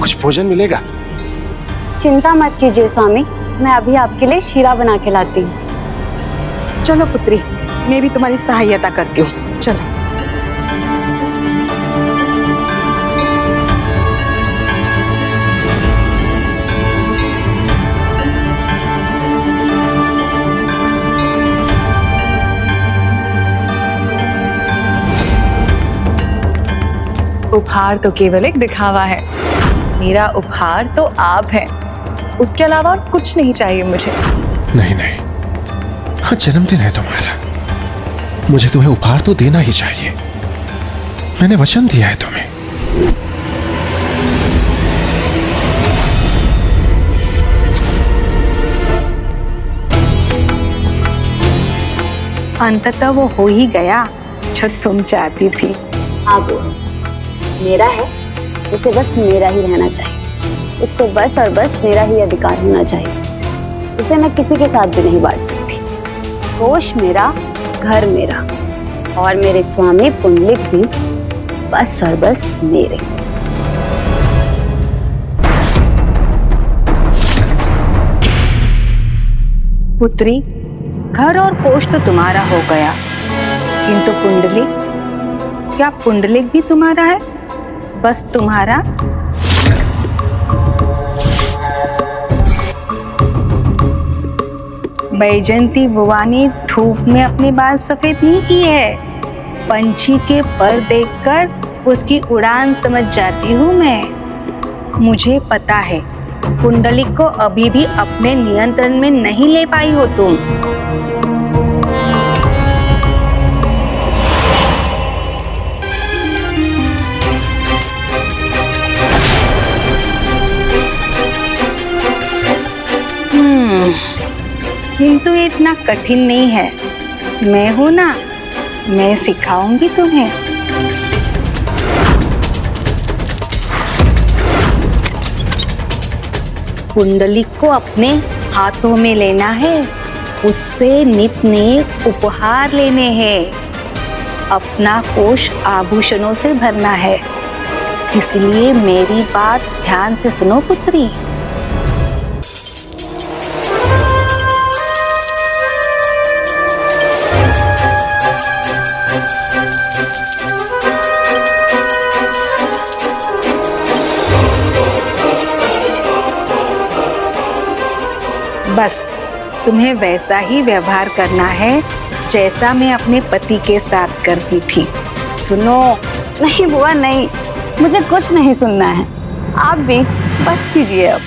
कुछ भोजन मिलेगा? चिंता मत कीजिए स्वामी, मैं अभी आपके लिए शीरा बना के लाती हूँ। चलो पुत्री, मैं भी तुम्हारी सहायता करती हूँ, चलो। उपहार तो केवल एक दिखावा है, मेरा उपहार तो आप हैं। उसके अलावा और कुछ नहीं चाहिए मुझे। नहीं नहीं, हाँ जन्मदिन है तुम्हारा, मुझे तुम्हें उपहार तो देना ही चाहिए। मैंने वचन दिया है तुम्हें। अंततः वो हो ही गया जो तुम चाहती थी। हाँ बोल, मेरा है, उसे बस मेरा ही रहना चाहिए। उसको बस और बस मेरा ही अधिकार होना चाहिए। उसे मैं किसी के साथ भी नहीं बांट सकती। होश मेरा, घर मेरा, और मेरे स्वामी पुंडलिक भी बस और बस मेरे। पुत्री, घर और कोष तो तुम्हारा हो गया, किंतु पुंडलिक, क्या पुंडलिक भी तुम्हारा है? बस तुम्हारा? बैजंती बुआ ने धूप में अपने बाल सफेद नहीं किए हैं। पंछी के पर देखकर उसकी उड़ान समझ जाती हूँ मैं। मुझे पता है पुंडलिक को अभी भी अपने नियंत्रण में नहीं ले पाई हो तुम। किंतु ये इतना कठिन नहीं है, मैं हूं ना, मैं सिखाऊंगी तुम्हें। पुंडलिक को अपने हाथों में लेना है, उससे नित नए उपहार लेने हैं, अपना कोष आभूषणों से भरना है। इसलिए मेरी बात ध्यान से सुनो पुत्री। बस तुम्हें वैसा ही व्यवहार करना है जैसा मैं अपने पति के साथ करती थी। सुनो। नहीं बुआ नहीं, मुझे कुछ नहीं सुनना है। आप भी बस कीजिए अब।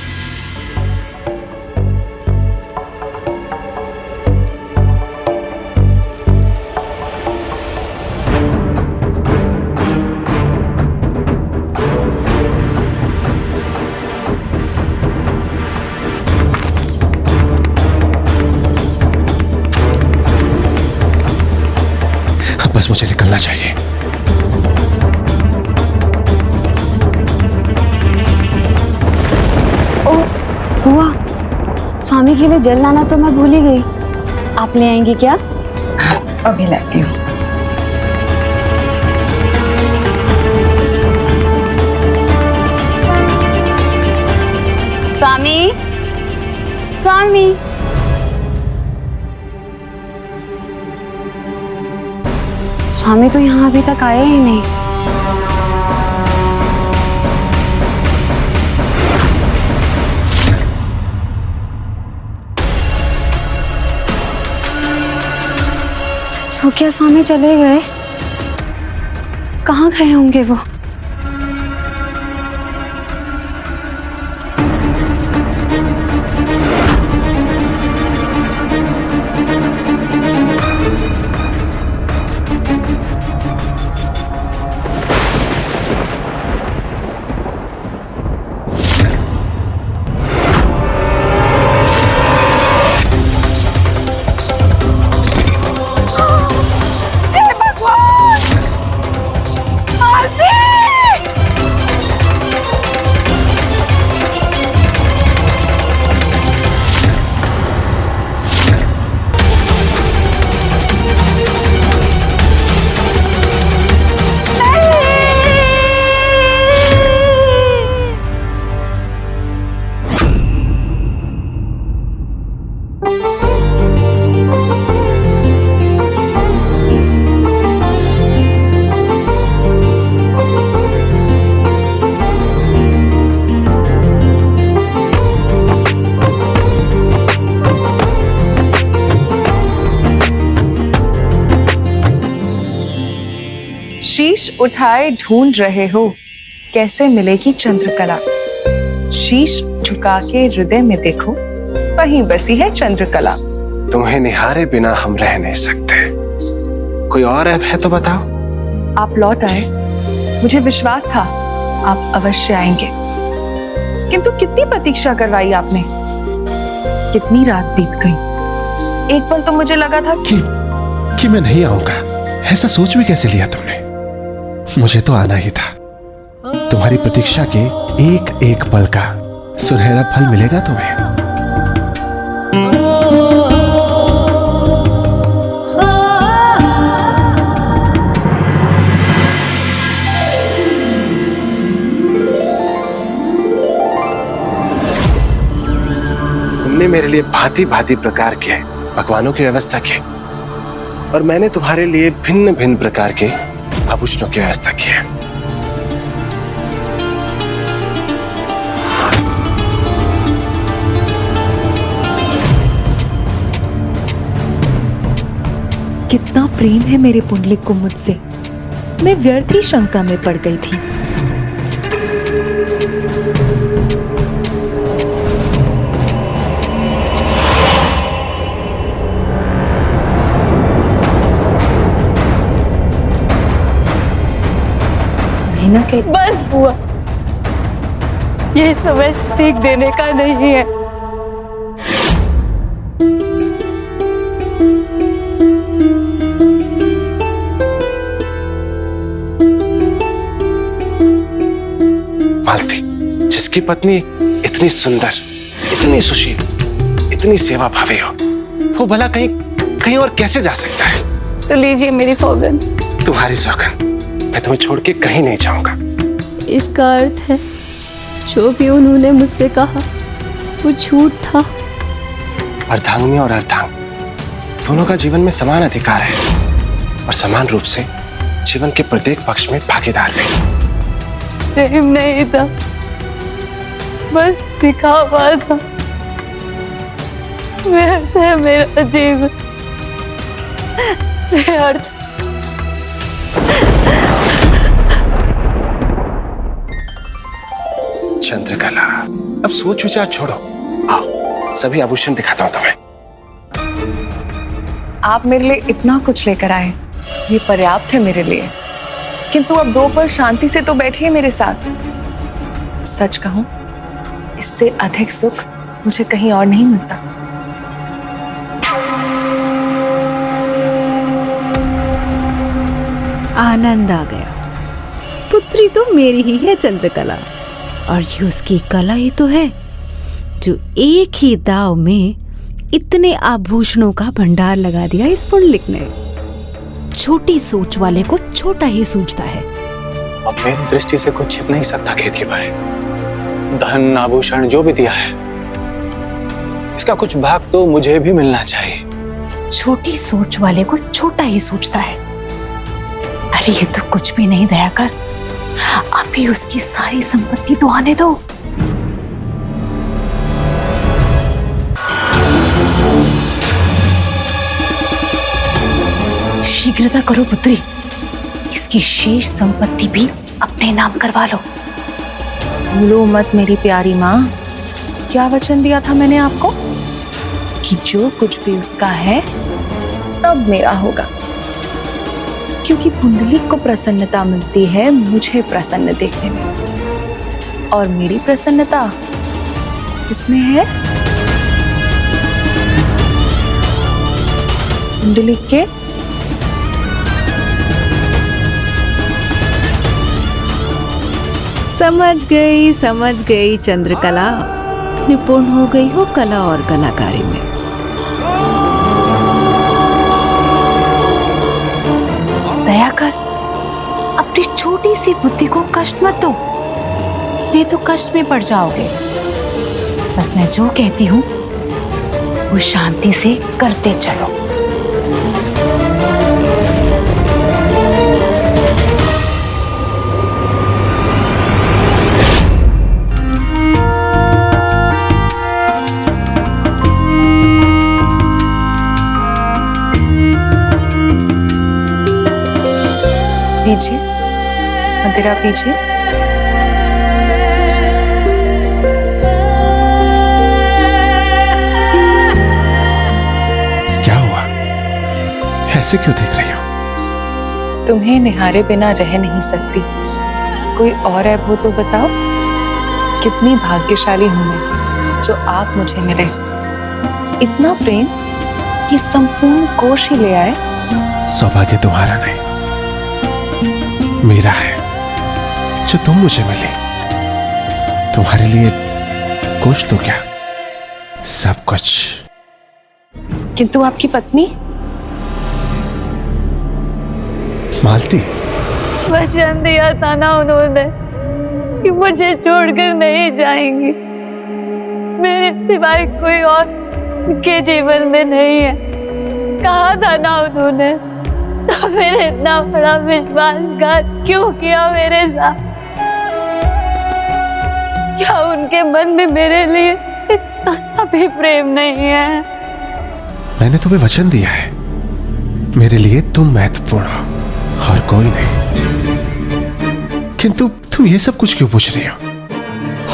बस मुझे निकलना चाहिए। बुआ, स्वामी के लिए जल लाना तो मैं भूल ही गई। आप ले आएंगी क्या? अभी लाती हूँ। स्वामी, स्वामी। स्वामी तो यहाँ अभी तक आए ही नहीं। तो क्या स्वामी चले गए? कहाँ गए होंगे वो? उठाए ढूंढ रहे हो कैसे मिलेगी चंद्रकला। शीश झुका के हृदय में देखो, वहीं बसी है चंद्रकला। तुम्हें निहारे बिना हम रह नहीं सकते। कोई और ऐप है तो बताओ। आप लौट आए, मुझे विश्वास था आप अवश्य आएंगे, किंतु कितनी प्रतीक्षा करवाई आपने, कितनी रात बीत गई। एक पल तो मुझे लगा था कि मैं नहीं आऊंगा। ऐसा सोच भी कैसे लिया तुमने? मुझे तो आना ही था। तुम्हारी प्रतीक्षा के एक एक पल का सुनहरा फल मिलेगा तुम्हें। तुमने मेरे लिए भांति भांति प्रकार के पकवानों की व्यवस्था की और मैंने तुम्हारे लिए भिन्न भिन्न प्रकार के आभूषणों की व्यवस्था की है। कितना प्रेम है मेरे पुंडलिक को मुझसे। मैं व्यर्थ ही शंका में पड़ गई थी। बस बुआ, ये समय सीख देने का नहीं है। मालती, जिसकी पत्नी इतनी सुंदर, इतनी सुशील, इतनी सेवा भावी हो, वो भला कहीं और कैसे जा सकता है? तो लीजिए मेरी सौगंध। तुम्हारी सौगंध, मैं तुम्हें छोड़ के कहीं नहीं जाऊंगा। इसका अर्थ है जो भी उन्होंने मुझसे कहा वो झूठ था। अर्धांगिनी और अर्धांग दोनों का जीवन में समान अधिकार है और समान रूप से जीवन के प्रत्येक पक्ष में भागीदार भी। प्रेम नहीं था, बस दिखावा था। व्यर्थ है मेरा जीवन, व्यर्थ। चंद्रकला, अब सोच विचार छोड़ो, आओ सभी आभूषण दिखाता हूं तुम्हें। आप मेरे लिए इतना कुछ लेकर आए, ये पर्याप्त है मेरे लिए, किंतु अब दो पल शांति से तो बैठिए मेरे साथ। सच कहूं, इससे अधिक सुख मुझे कहीं और नहीं मिलता। आनंद आ गया। पुत्री तो मेरी ही है चंद्रकला, और ये उसकी कला ही तो है जो एक ही दाव में इतने आभूषणों का भंडार लगा दिया इस पुंडलिक ने। छोटी सोच वाले को छोटा ही सूझता है। अब मेरी दृष्टि से कुछ छिप नहीं सकता केतकी भाई। धन आभूषण जो भी दिया है, इसका कुछ भाग तो मुझे भी मिलना चाहिए। छोटी सोच वाले को छोटा ही सोचता है। अरे ये तो कुछ भी नहीं दया कर, अभी उसकी सारी संपत्ति तो आने दो। शीघ्रता करो पुत्री, इसकी शेष संपत्ति भी अपने नाम करवा लो। भूलो मत मेरी प्यारी माँ, क्या वचन दिया था मैंने आपको कि जो कुछ भी उसका है सब मेरा होगा, क्योंकि पुंडलिक को प्रसन्नता मिलती है मुझे प्रसन्न देखने में, और मेरी प्रसन्नता इसमें है पुंडलिक के समझ गई चंद्रकला, निपुण हो गई हो कला और कलाकारी में। दया कर, अपनी छोटी सी बुद्धि को कष्ट मत दो, नहीं तो कष्ट में पड़ जाओगे। बस मैं जो कहती हूँ वो शांति से करते चलो। दीजिए, तेरा पीछे। क्या हुआ? ऐसे क्यों देख रही हो? तुम्हें निहारे बिना रह नहीं सकती। कोई और ऐब हो तो बताओ। कितनी भाग्यशाली हूं मैं जो आप मुझे मिले। इतना प्रेम कि संपूर्ण कोश ही ले आए। सौभाग्य तुम्हारा नहीं, मेरा है जो तुम मुझे मिले। तुम्हारे लिए कुछ तो क्या, सब कुछ। किंतु आपकी पत्नी मालती, वचन दिया था ना उन्होंने कि मुझे छोड़कर नहीं जाएंगी। मेरे सिवाय कोई और उनके जीवन में नहीं है, कहा था ना उन्होंने। तो फिर इतना बड़ा विश्वासघात क्यों किया मेरे साथ? क्या उनके मन में मेरे लिए इतना सा भी प्रेम नहीं है? मैंने तुम्हें वचन दिया है, मेरे लिए तुम महत्वपूर्ण हो और कोई नहीं। किंतु तुम ये सब कुछ क्यों पूछ रही हो?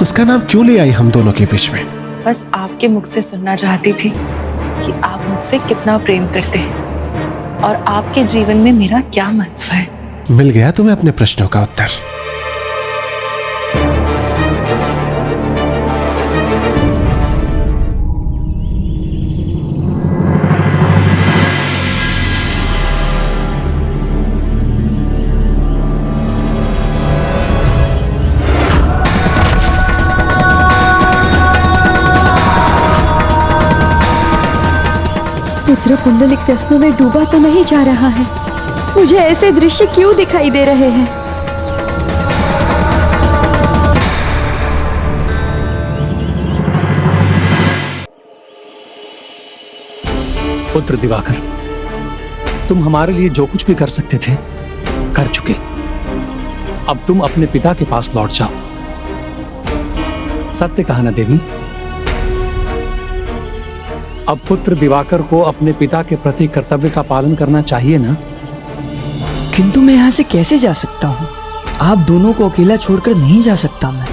उसका नाम क्यों ले आई हम दोनों के बीच में? बस आपके मुख से सुनना चाहती थी कि आप मुझसे कितना प्रेम करते हैं और आपके जीवन में मेरा क्या महत्व है। मिल गया तुम्हें अपने प्रश्नों का उत्तर। पुत्र पुंडलिक व्यसनों में डूबा तो नहीं जा रहा है। मुझे ऐसे दृश्य क्यों दिखाई दे रहे हैं? पुत्र दिवाकर, तुम हमारे लिए जो कुछ भी कर सकते थे कर चुके। अब तुम अपने पिता के पास लौट जाओ। सत्य कहा ना देवी, अब पुत्र दिवाकर को अपने पिता के प्रति कर्तव्य का पालन करना चाहिए ना? किंतु मैं यहाँ से कैसे जा सकता हूँ? आप दोनों को अकेला छोड़कर नहीं जा सकता मैं।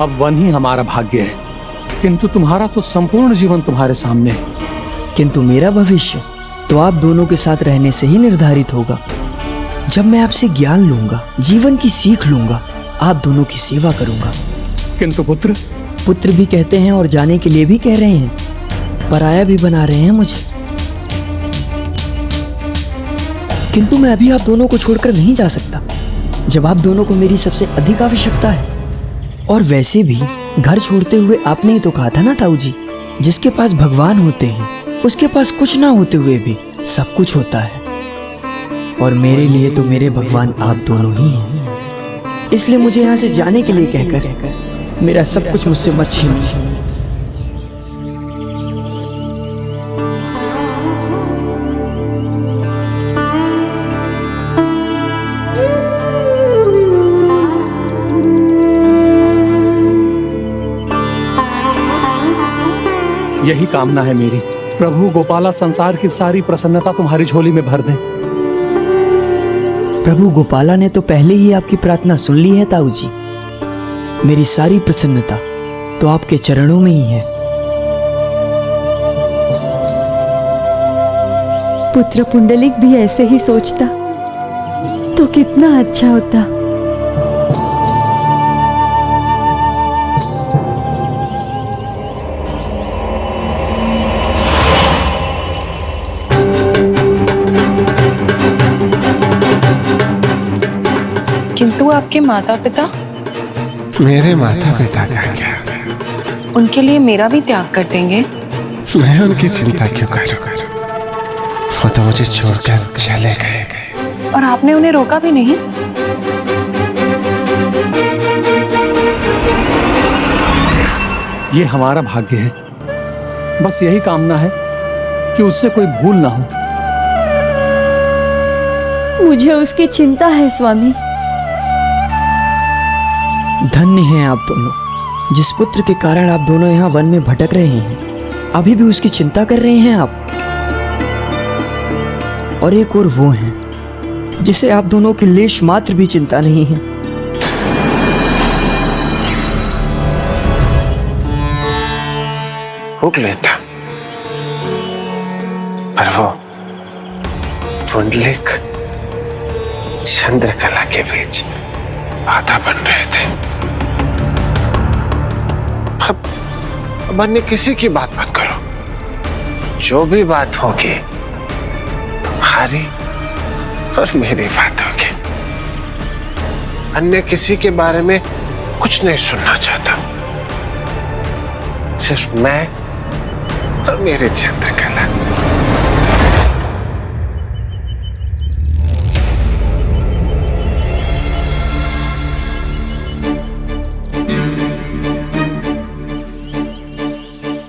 अब वन ही हमारा भाग्य है, किंतु तुम्हारा तो संपूर्ण जीवन तुम्हारे सामने है। किंतु मेरा भविष्य तो आप दोनों के साथ रहने से ही निर्धारित होगा। जब मैं आपसे ज्ञान लूंगा, जीवन की सीख लूंगा, आप दोनों की सेवा करूंगा। किंतु पुत्र भी कहते हैं और जाने के लिए भी कह रहे हैं, पराया भी बना रहे हैं मुझे। किंतु मैं अभी आप दोनों को छोड़कर नहीं जा सकता, जब आप दोनों को मेरी सबसे अधिक आवश्यकता है। और वैसे भी घर छोड़ते हुए आपने ही तो कहा था ना ताऊ जी, जिसके पास भगवान होते हैं उसके पास कुछ ना होते हुए भी सब कुछ होता है। और मेरे लिए तो मेरे भगवान आप दोनों ही हैं। इसलिए मुझे यहाँ से जाने के लिए कहकर मेरा सब कुछ मुझसे मत छीनिए। यही कामना है मेरी, प्रभु गोपाला संसार की सारी प्रसन्नता तुम्हारी झोली में भर दें। प्रभु गोपाला ने तो पहले ही आपकी प्रार्थना सुन ली है ताऊ जी। मेरी सारी प्रसन्नता तो आपके चरणों में ही है। पुत्र पुंडलिक भी ऐसे ही सोचता तो कितना अच्छा होता। किंतु आपके माता पिता? मेरे माता पिता का क्या? उनके लिए मेरा भी त्याग कर देंगे? मैं उनकी चिंता क्यों करूं? वो तो मुझे छोड़कर चले गए। और आपने उन्हें रोका भी नहीं? ये हमारा भाग्य है, बस यही कामना है कि उससे कोई भूल ना हो। मुझे उसकी चिंता है स्वामी। धन्य हैं आप दोनों, जिस पुत्र के कारण आप दोनों यहाँ वन में भटक रहे हैं, अभी भी उसकी चिंता कर रहे हैं आप। और एक और वो हैं जिसे आप दोनों की लेश मात्र भी चिंता नहीं है, भूख लेता, पर वो पुंडलिक चंद्रकला के बीच बाधा बन रहे थे। अब अन्य किसी की बात मत करो, जो भी बात होगी तुम्हारी और मेरी बात होगी। अन्य किसी के बारे में कुछ नहीं सुनना चाहता, सिर्फ मैं और मेरी चंद्रकला।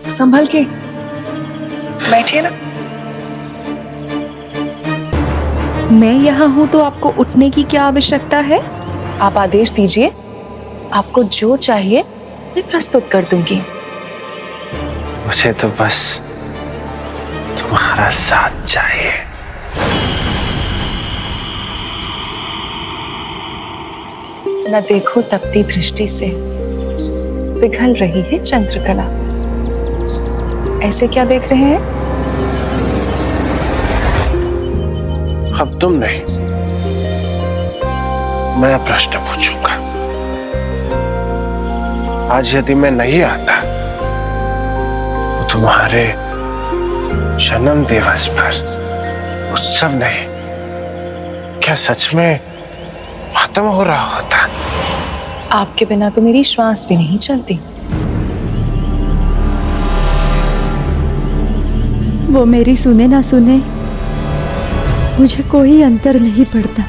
संभल के बैठिए ना। मैं यहाँ हूँ तो आपको उठने की क्या आवश्यकता है? आप आदेश दीजिए, आपको जो चाहिए मैं प्रस्तुत कर दूंगी। मुझे तो बस तुम्हारा साथ चाहिए। न देखो तपती दृष्टि से पिघल रही है चंद्रकला। ऐसे क्या देख रहे हैं? अब तुम नहीं, मैं प्रश्न पूछूंगा। आज यदि मैं नहीं आता तो तुम्हारे जन्म दिवस पर उत्सव नहीं, क्या सच में खत्म हो रहा होता? आपके बिना तो मेरी श्वास भी नहीं चलती। वो मेरी सुने ना सुने, मुझे कोई अंतर नहीं पड़ता।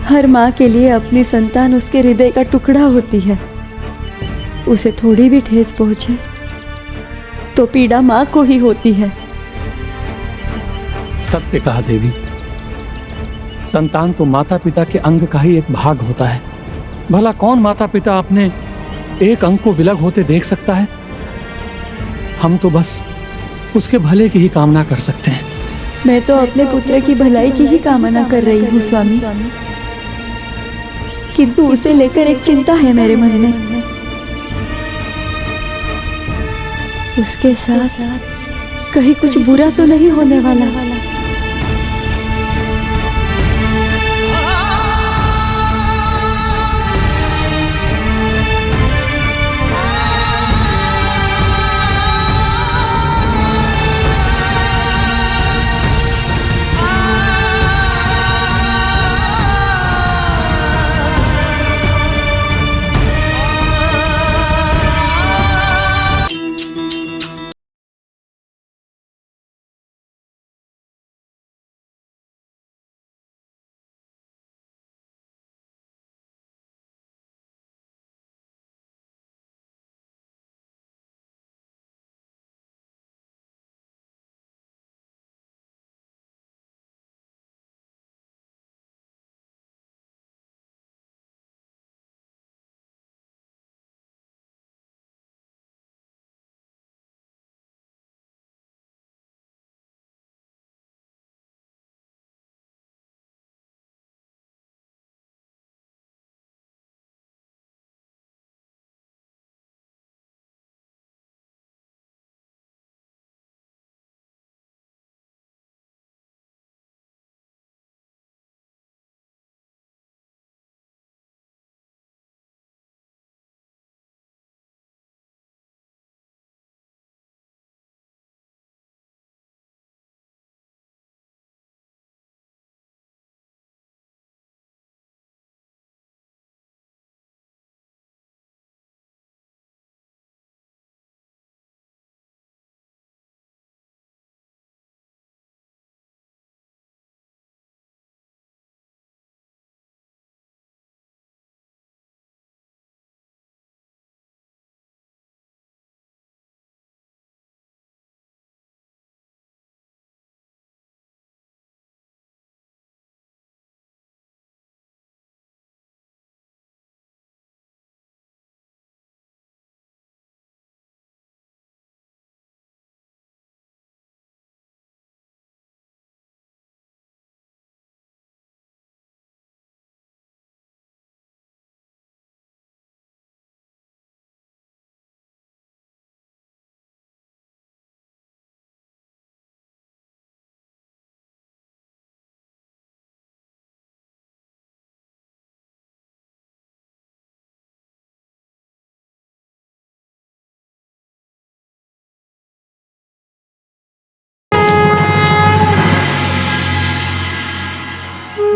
हर माँ के लिए अपनी संतान उसके हृदय का टुकड़ा होती है। उसे थोड़ी भी ठेस पहुंचे तो पीड़ा माँ को ही होती है। सत्य कहा देवी, संतान तो माता पिता के अंग का ही एक भाग होता है। भला कौन माता पिता अपने एक अंग को विलग होते देख सकता है? हम तो बस उसके भले की ही कामना कर सकते हैं। मैं तो अपने पुत्र की भलाई की ही कामना कर रही हूँ स्वामी, किंतु उसे लेकर एक चिंता है मेरे मन में। उसके साथ कहीं कुछ बुरा तो नहीं होने वाला।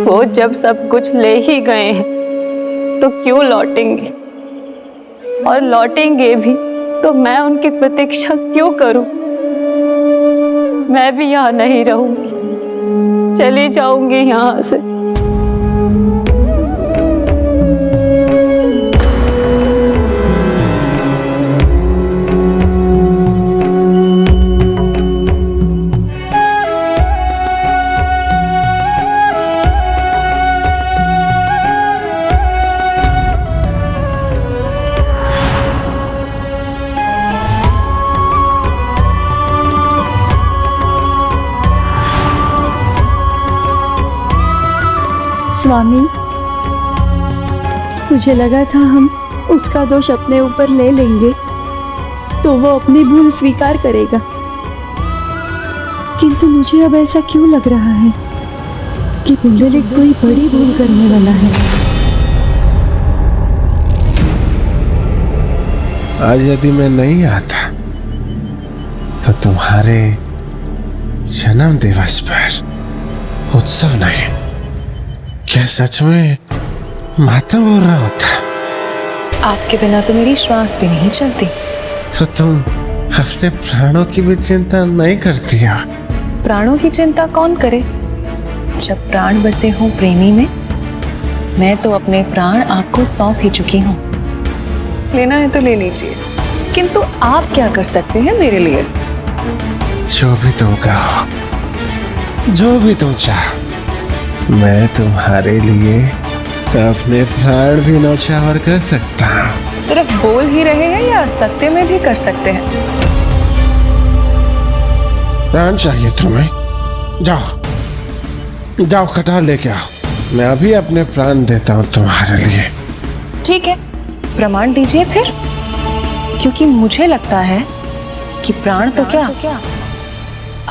वो जब सब कुछ ले ही गए हैं तो क्यों लौटेंगे, और लौटेंगे भी तो मैं उनकी प्रतीक्षा क्यों करूं? मैं भी यहाँ नहीं रहूंगी, चली जाऊंगी यहाँ से। स्वामी, मुझे लगा था हम उसका दोष अपने ऊपर ले लेंगे तो वो अपनी भूल स्वीकार करेगा, किंतु मुझे अब ऐसा क्यों लग रहा है कि पुंडलिक कोई बड़ी भूल करने वाला है। आज यदि मैं नहीं आता तो तुम्हारे जन्म दिवस पर उत्सव नहीं, क्या सच में मातम हो रहा होता? आपके बिना तो मेरी श्वास भी नहीं चलती। तो तुम अपने प्राणों की भी चिंता नहीं करती हो? प्राणों की चिंता कौन करे जब प्राण बसे हों प्रेमी में। मैं तो अपने प्राण आपको सौंप ही चुकी हूँ। लेना है तो ले लीजिए, किंतु आप क्या कर सकते हैं मेरे लिए? जो भी तुम कहो, जो भी तुम चाहो, मैं तुम्हारे लिए अपने प्राण भी न्यौछावर कर सकता हूँ। सिर्फ बोल ही रहे हैं या सत्य में भी कर सकते हैं? प्राण चाहिए तुम्हें? जाओ जाओ, कटार लेके आओ, मैं अभी अपने प्राण देता हूँ तुम्हारे लिए। ठीक है, प्रमाण दीजिए फिर, क्योंकि मुझे लगता है कि प्राण तो क्या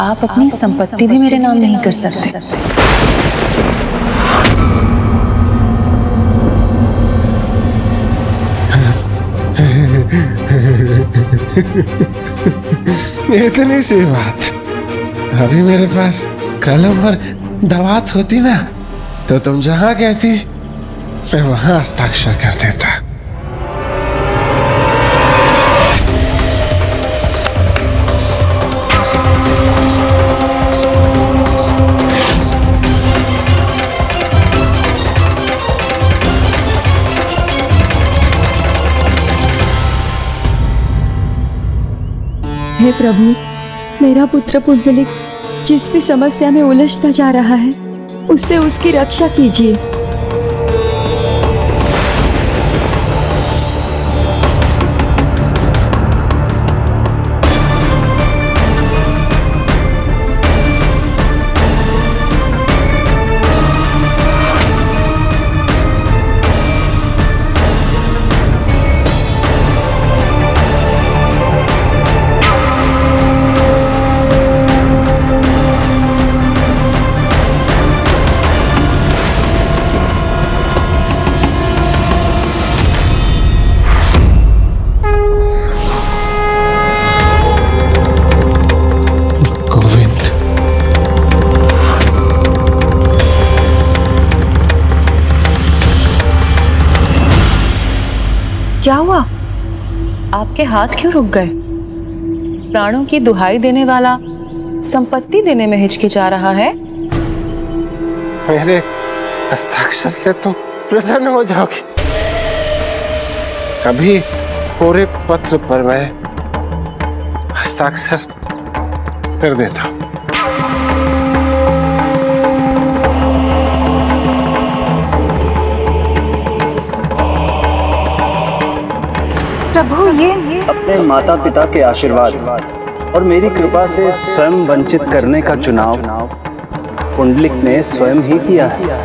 आप अपनी संपत्ति भी मेरे नाम नहीं कर सकते। इतनी सी बात, अभी मेरे पास कलम और दवात होती ना तो तुम जहां कहती मैं वहां हस्ताक्षर कर देता। हे प्रभु, मेरा पुत्र पुंडलिक जिस भी समस्या में उलझता जा रहा है उससे उसकी रक्षा कीजिए। क्या हुआ? आपके हाथ क्यों रुक गए? प्राणों की दुहाई देने वाला संपत्ति देने में हिचकिचा रहा है। मेरे हस्ताक्षर से तुम प्रसन्न हो जाओगी। अभी पूरे पत्र पर मैं हस्ताक्षर कर देता हूं। प्रभु, ये अपने माता पिता के आशीर्वाद और मेरी कृपा से स्वयं वंचित करने का चुनाव पुंडलिक ने स्वयं ही किया है,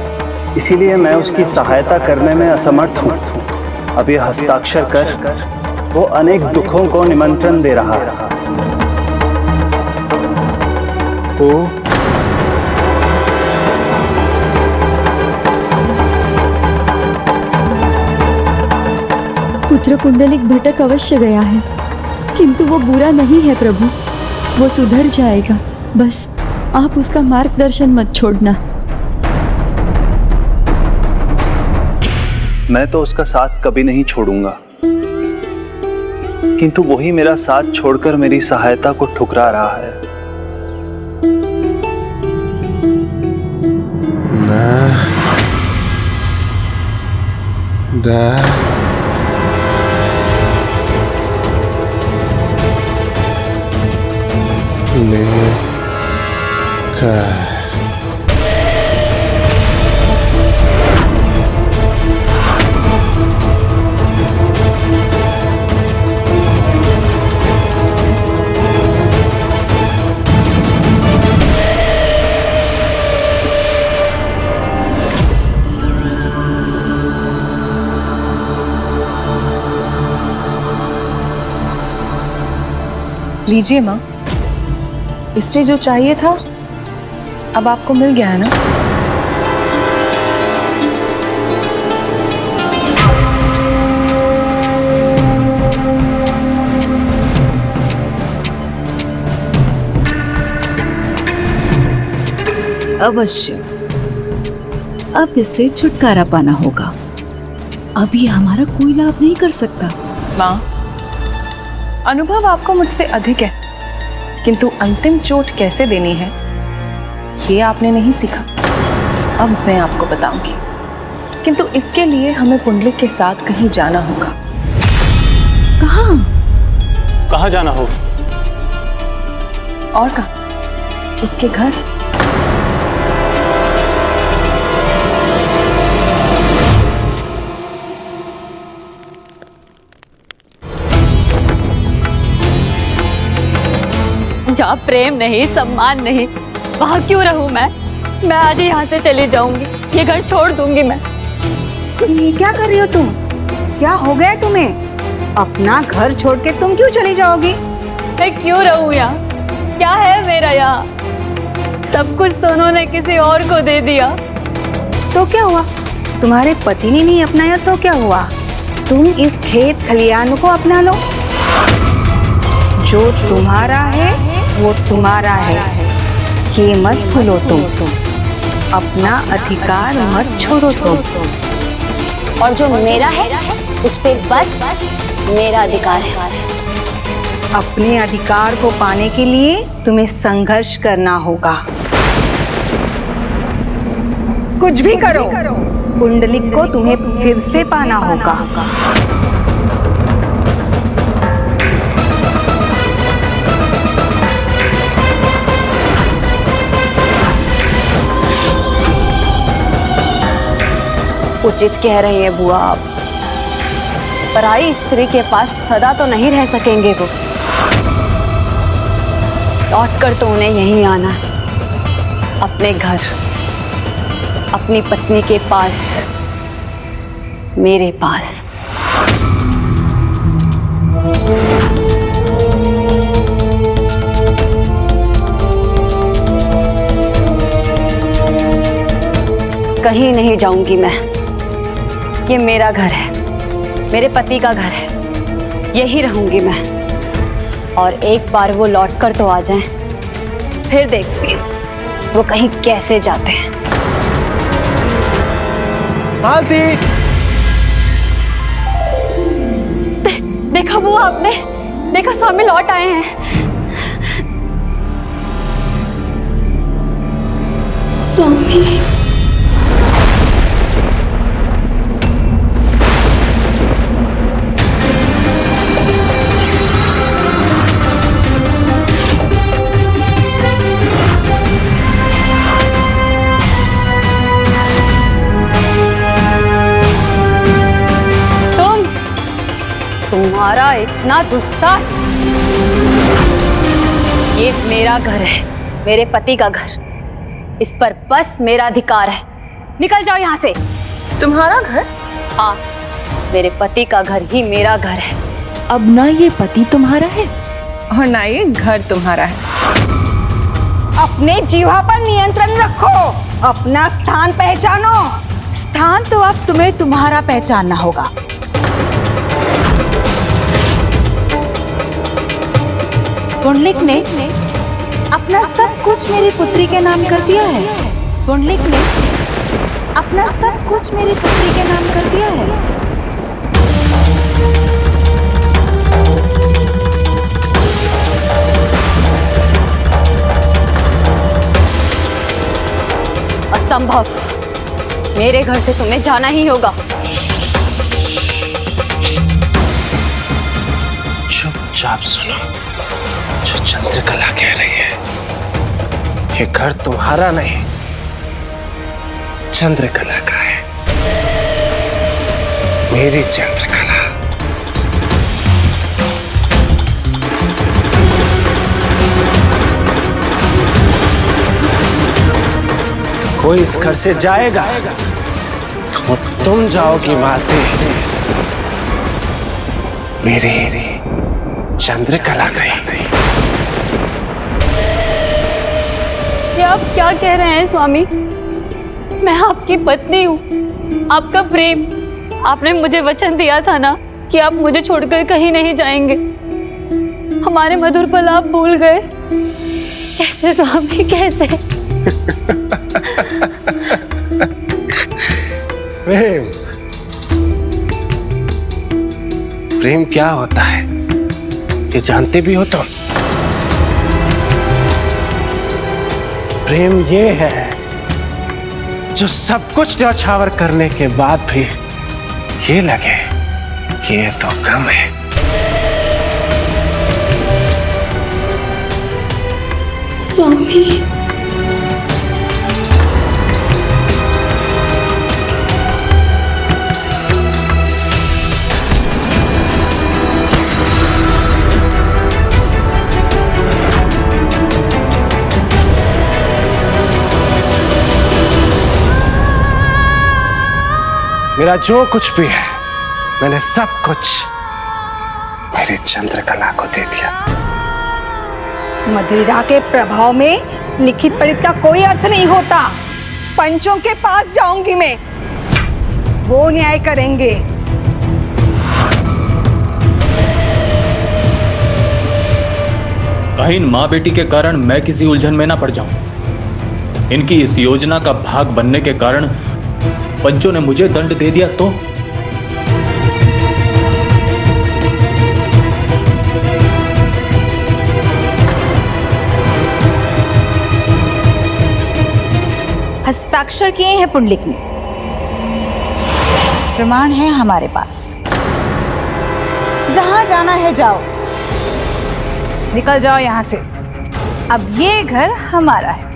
इसीलिए मैं उसकी सहायता करने में असमर्थ हूँ। अब यह हस्ताक्षर कर वो अनेक दुखों को निमंत्रण दे रहा है। पुत्र पुंडलिक भटक अवश्य गया है, किंतु वो बुरा नहीं है प्रभु, वो सुधर जाएगा। बस आप उसका मार्गदर्शन मत छोड़ना। मैं तो उसका साथ कभी नहीं छोड़ूंगा, किंतु वही मेरा साथ छोड़कर मेरी सहायता को ठुकरा रहा है। लीजिए माँ, इससे जो चाहिए था अब आपको मिल गया है ना? अवश्य, अब इससे छुटकारा पाना होगा। अब ये हमारा कोई लाभ नहीं कर सकता। माँ, अनुभव आपको मुझसे अधिक है, किंतु अंतिम चोट कैसे देनी है ये आपने नहीं सीखा। अब मैं आपको बताऊंगी, किंतु इसके लिए हमें पुंडलिक के साथ कहीं जाना होगा। कहाँ? कहाँ जाना होगा? और कहाँ? उसके घर। जहाँ प्रेम नहीं, सम्मान नहीं, वहाँ क्यों रहूँ मैं? मैं आज यहाँ से चली जाऊंगी, ये घर छोड़ दूंगी मैं। ये क्या कर रही हो तुम? क्या हो गया तुम्हें? अपना घर छोड़ के तुम क्यों चली जाओगी? मैं क्यों रहूँ यहाँ? क्या है मेरा यहाँ? सब कुछ तो उन्होंने किसी और को दे दिया। तो क्या हुआ? तुम्हारे पति ने नहीं अपनाया तो क्या हुआ? तुम इस खेत खलियान को अपना लो। जो तुम्हारा है वो तुम्हारा है, ये मत भूलो तुम। अपना अधिकार मत छोड़ो तुम। और जो मेरा है उस पे बस मेरा अधिकार है। अपने अधिकार को पाने के लिए तुम्हें संघर्ष करना होगा। कुछ भी करो, पुंडलिक को तुम्हें फिर से पाना होगा। उचित कह रही है बुआ आप। पराई स्त्री के पास सदा तो नहीं रह सकेंगे वो। लौट कर तो उन्हें यहीं आना है, अपने घर, अपनी पत्नी के पास, मेरे पास। कहीं नहीं जाऊंगी मैं। ये मेरा घर है, मेरे पति का घर है, यही रहूंगी मैं। और एक बार वो लौट कर तो आ जाएं, फिर देखती हूँ वो कहीं कैसे जाते हैं। मालती! देखा वो आपने? देखा स्वामी लौट आए हैं। स्वामी, तुम्हारा इतना दुस्साहस! ये मेरा घर है, मेरे पति का घर। इस पर बस मेरा अधिकार है। निकल जाओ यहाँ से। तुम्हारा घर? हाँ, मेरे पति का घर ही मेरा घर है। अब ना ये पति तुम्हारा है और ना ये घर तुम्हारा है। अपने जीवा पर नियंत्रण रखो, अपना स्थान पहचानो। स्थान तो अब तुम्हें तुम्हारा पहचानना होगा। पुंडलिक ने अपना सब कुछ मेरी पुत्री के नाम कर दिया है। पुंडलिक ने अपना सब कुछ मेरी पुत्री के नाम कर दिया है। असंभव, मेरे घर से तुम्हें जाना ही होगा। चुपचाप सुनो जो चंद्रकला कह रही है। ये घर तुम्हारा नहीं, चंद्रकला का है, मेरी चंद्रकला। कोई इस घर से जाएगा तो तुम जाओगी माते, मेरी चंद्रकला नहीं। ये आप क्या कह रहे हैं स्वामी? मैं आपकी पत्नी हूँ, आपका प्रेम। आपने मुझे वचन दिया था ना कि आप मुझे छोड़कर कहीं नहीं जाएंगे। हमारे मधुर पल आप भूल गए। कैसे स्वामी, कैसे? प्रेम, प्रेम क्या होता है ये जानते भी हो तुम? प्रेम ये है जो सब कुछ न्यौछावर करने के बाद भी ये लगे कि ये तो कम है। स्वामी, मेरा जो कुछ भी है मैंने सब कुछ मेरी चंद्रकला को दे दिया। मदिरा के प्रभाव में लिखित पढ़ित का कोई अर्थ नहीं होता। पंचों के पास जाऊंगी मैं, वो न्याय करेंगे। कहीं इन माँ बेटी के कारण मैं किसी उलझन में ना पड़ जाऊं। इनकी इस योजना का भाग बनने के कारण पंचों ने मुझे दंड दे दिया तो? हस्ताक्षर किए हैं पुंडलिक ने, प्रमाण है हमारे पास। जहां जाना है जाओ, निकल जाओ यहां से। अब ये घर हमारा है।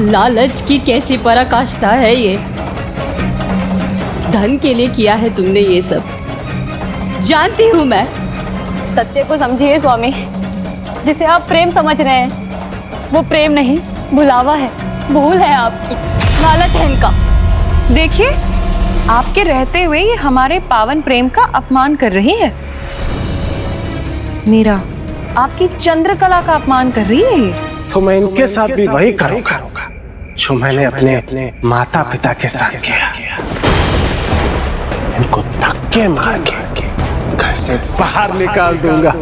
लालच की कैसी पराकाष्ठा है ये। धन के लिए किया है तुमने ये सब, जानती हूं मैं। सत्य को समझिए स्वामी, जिसे आप प्रेम समझ रहे हैं वो प्रेम नहीं, भुलावा है, भूल है आपकी, लालच है इनका। देखिए, आपके रहते हुए ये हमारे पावन प्रेम का अपमान कर रही है। मीरा, आपकी चंद्रकला का अपमान कर रही है ये। तो मैं इनके साथ भी वही करूंगा जो मैंने अपने माता पिता के साथ किया। इनको धक्के मार के घर से बाहर निकाल दूंगा।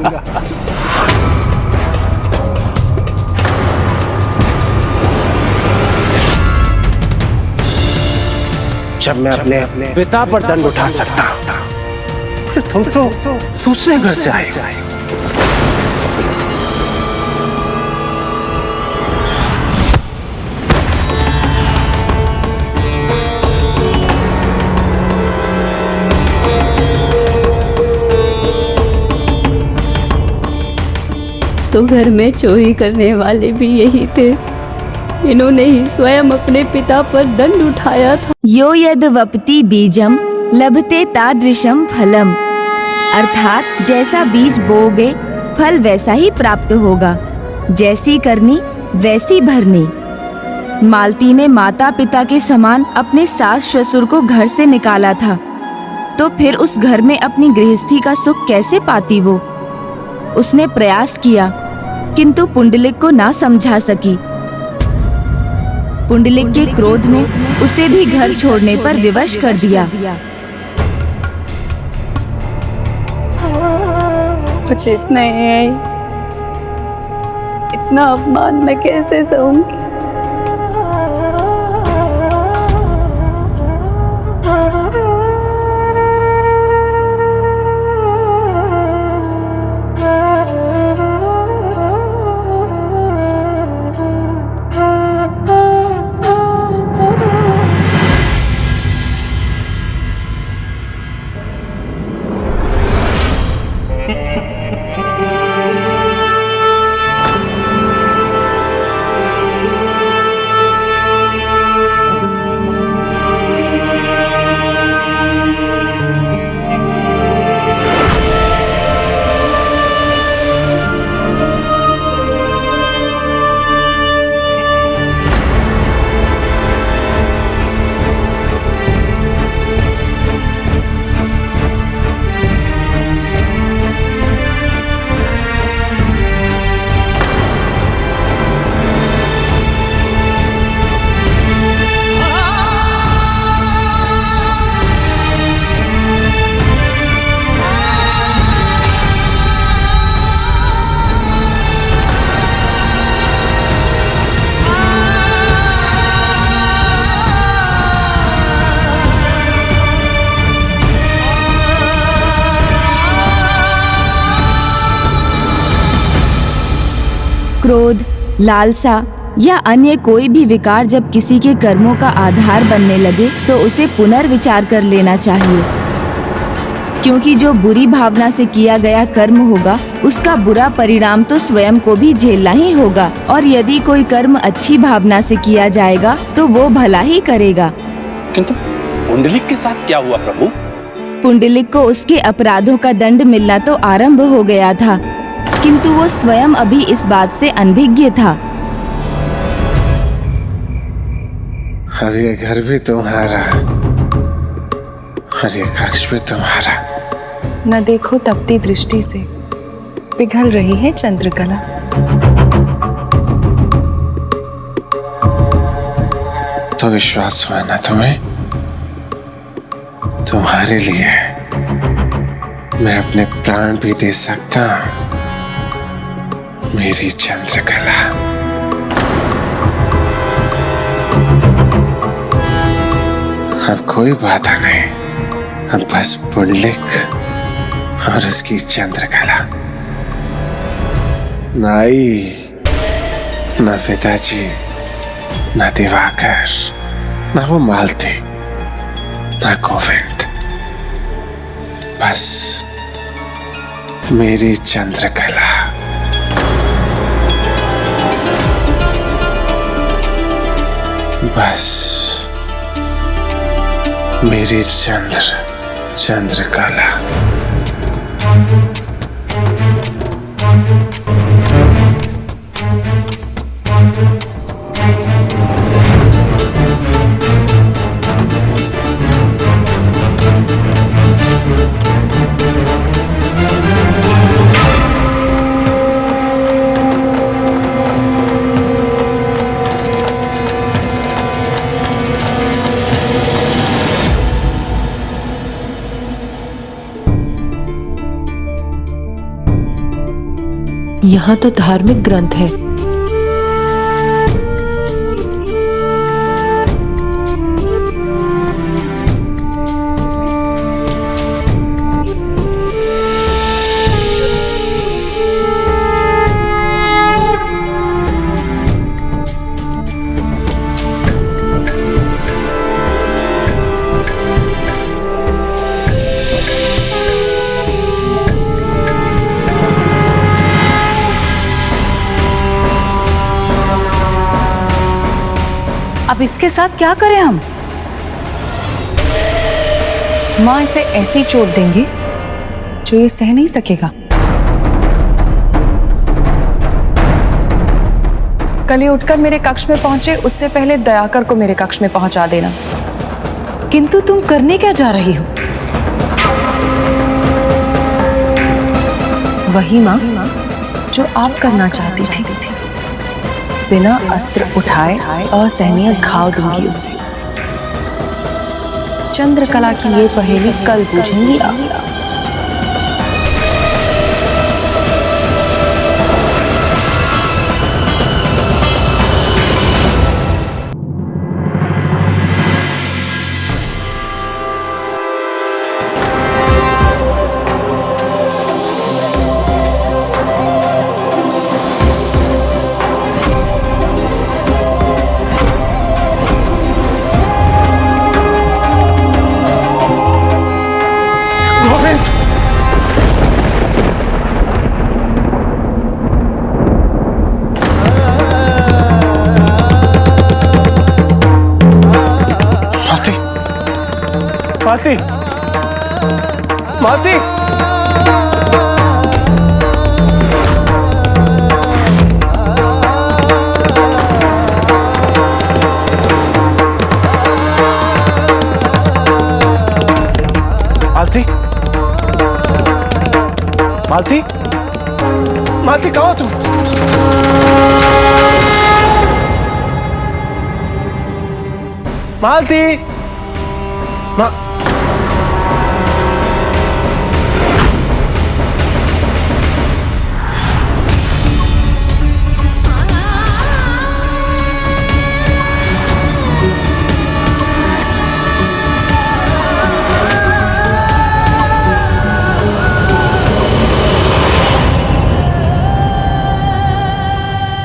जब मैं अपने पिता पर दंड उठा सकता हूं, फिर तुम तो दूसरे घर से आए। तो घर में चोरी करने वाले भी यही थे। इन्होंने ही स्वयं अपने पिता पर दंड उठाया था। यो यद वपति बीजम लभते तादृशम फलम, अर्थात जैसा बीज बोओगे फल वैसा ही प्राप्त होगा, जैसी करनी वैसी भरनी। मालती ने माता पिता के समान अपने सास ससुर को घर से निकाला था, तो फिर उस घर में अपनी गृहस्थी का सुख कैसे पाती वो? उसने प्रयास किया किंतु पुंडलिक को ना समझा सकी। पुंडलिक के क्रोध ने उसे भी घर छोड़ने पर विवश कर दिया। को चेत नहीं आई। इतना अपमान मैं कैसे सहूंगी? क्रोध, लालसा या अन्य कोई भी विकार जब किसी के कर्मों का आधार बनने लगे तो उसे पुनर्विचार कर लेना चाहिए, क्योंकि जो बुरी भावना से किया गया कर्म होगा उसका बुरा परिणाम तो स्वयं को भी झेलना ही होगा, और यदि कोई कर्म अच्छी भावना से किया जाएगा तो वो भला ही करेगा। किंतु पुंडलिक के साथ क्या हुआ प्रभु? पुंडलिक को उसके अपराधों का दंड मिलना तो आरंभ हो गया था, किंतु वो स्वयं अभी इस बात से अनभिज्ञ था। और ये घर भी तुम्हारा और ये कक्ष भी तुम्हारा। न देखो तपती दृष्टि से पिघल रही है चंद्रकला। तो विश्वास हुआ ना तुम्हें? तुम्हारे लिए मैं अपने प्राण भी दे सकता हूं, मेरी चंद्रकला। अब कोई बाधा नहीं, अब बस पुंडलिक और उसकी चंद्रकला। नाई, न पिताजी, न दिवाकर, न वो मालती, न गोविंद, बस मेरी चंद्रकला। बस मेरी चंद्रकला। यहाँ तो धार्मिक ग्रंथ है। अब इसके साथ क्या करें हम? माँ इसे ऐसी चोट देंगे जो ये सह नहीं सकेगा। कल ही उठकर मेरे कक्ष में पहुंचे उससे पहले दयाकर को मेरे कक्ष में पहुंचा देना। किंतु तुम करने क्या जा रही हो? वही माँ जो आप करना चाहती थी। बिना अस्त्र उठाए असहनीय घाव दूंगी उसे। चंद्रकला की ये पहेली कल बूझेंगी आप। मालती, मालती, मालती, मालती, मालती, कहाँ हो तुम? मालती,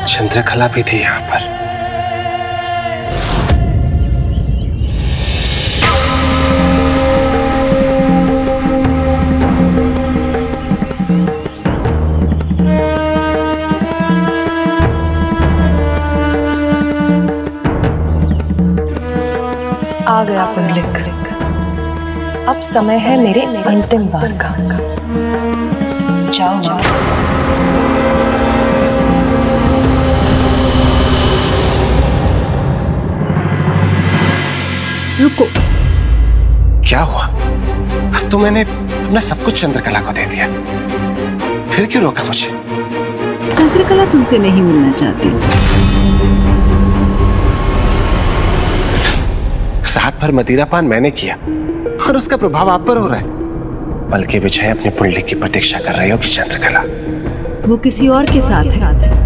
चंद्रकला भी थी यहां पर। आ गया पुंडलिक। अब समय है मेरे अंतिम वार का। जाओ मां। रुको, क्या हुआ? अब तो मैंने अपना सब कुछ चंद्रकला को दे दिया, फिर क्यों रोका मुझे? चंद्रकला तुमसे नहीं मिलना चाहती। रात भर मदिरा पान मैंने किया और उसका प्रभाव आप पर हो रहा है। बल्कि विजय अपने पुंडलिक की प्रतीक्षा कर रही होगी चंद्रकला। वो किसी और के साथ है।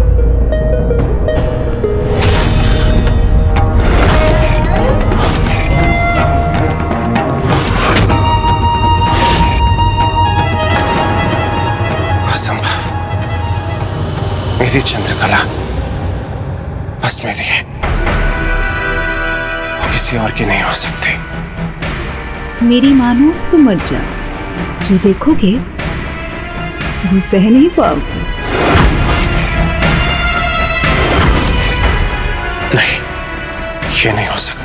असंभव, मेरी चंद्रकला बस मेरी है, वो किसी और की नहीं हो सकती। मेरी मानो तो मत जा, जो देखोगे वो सह नहीं पाओगे। नहीं, ये नहीं हो सकता।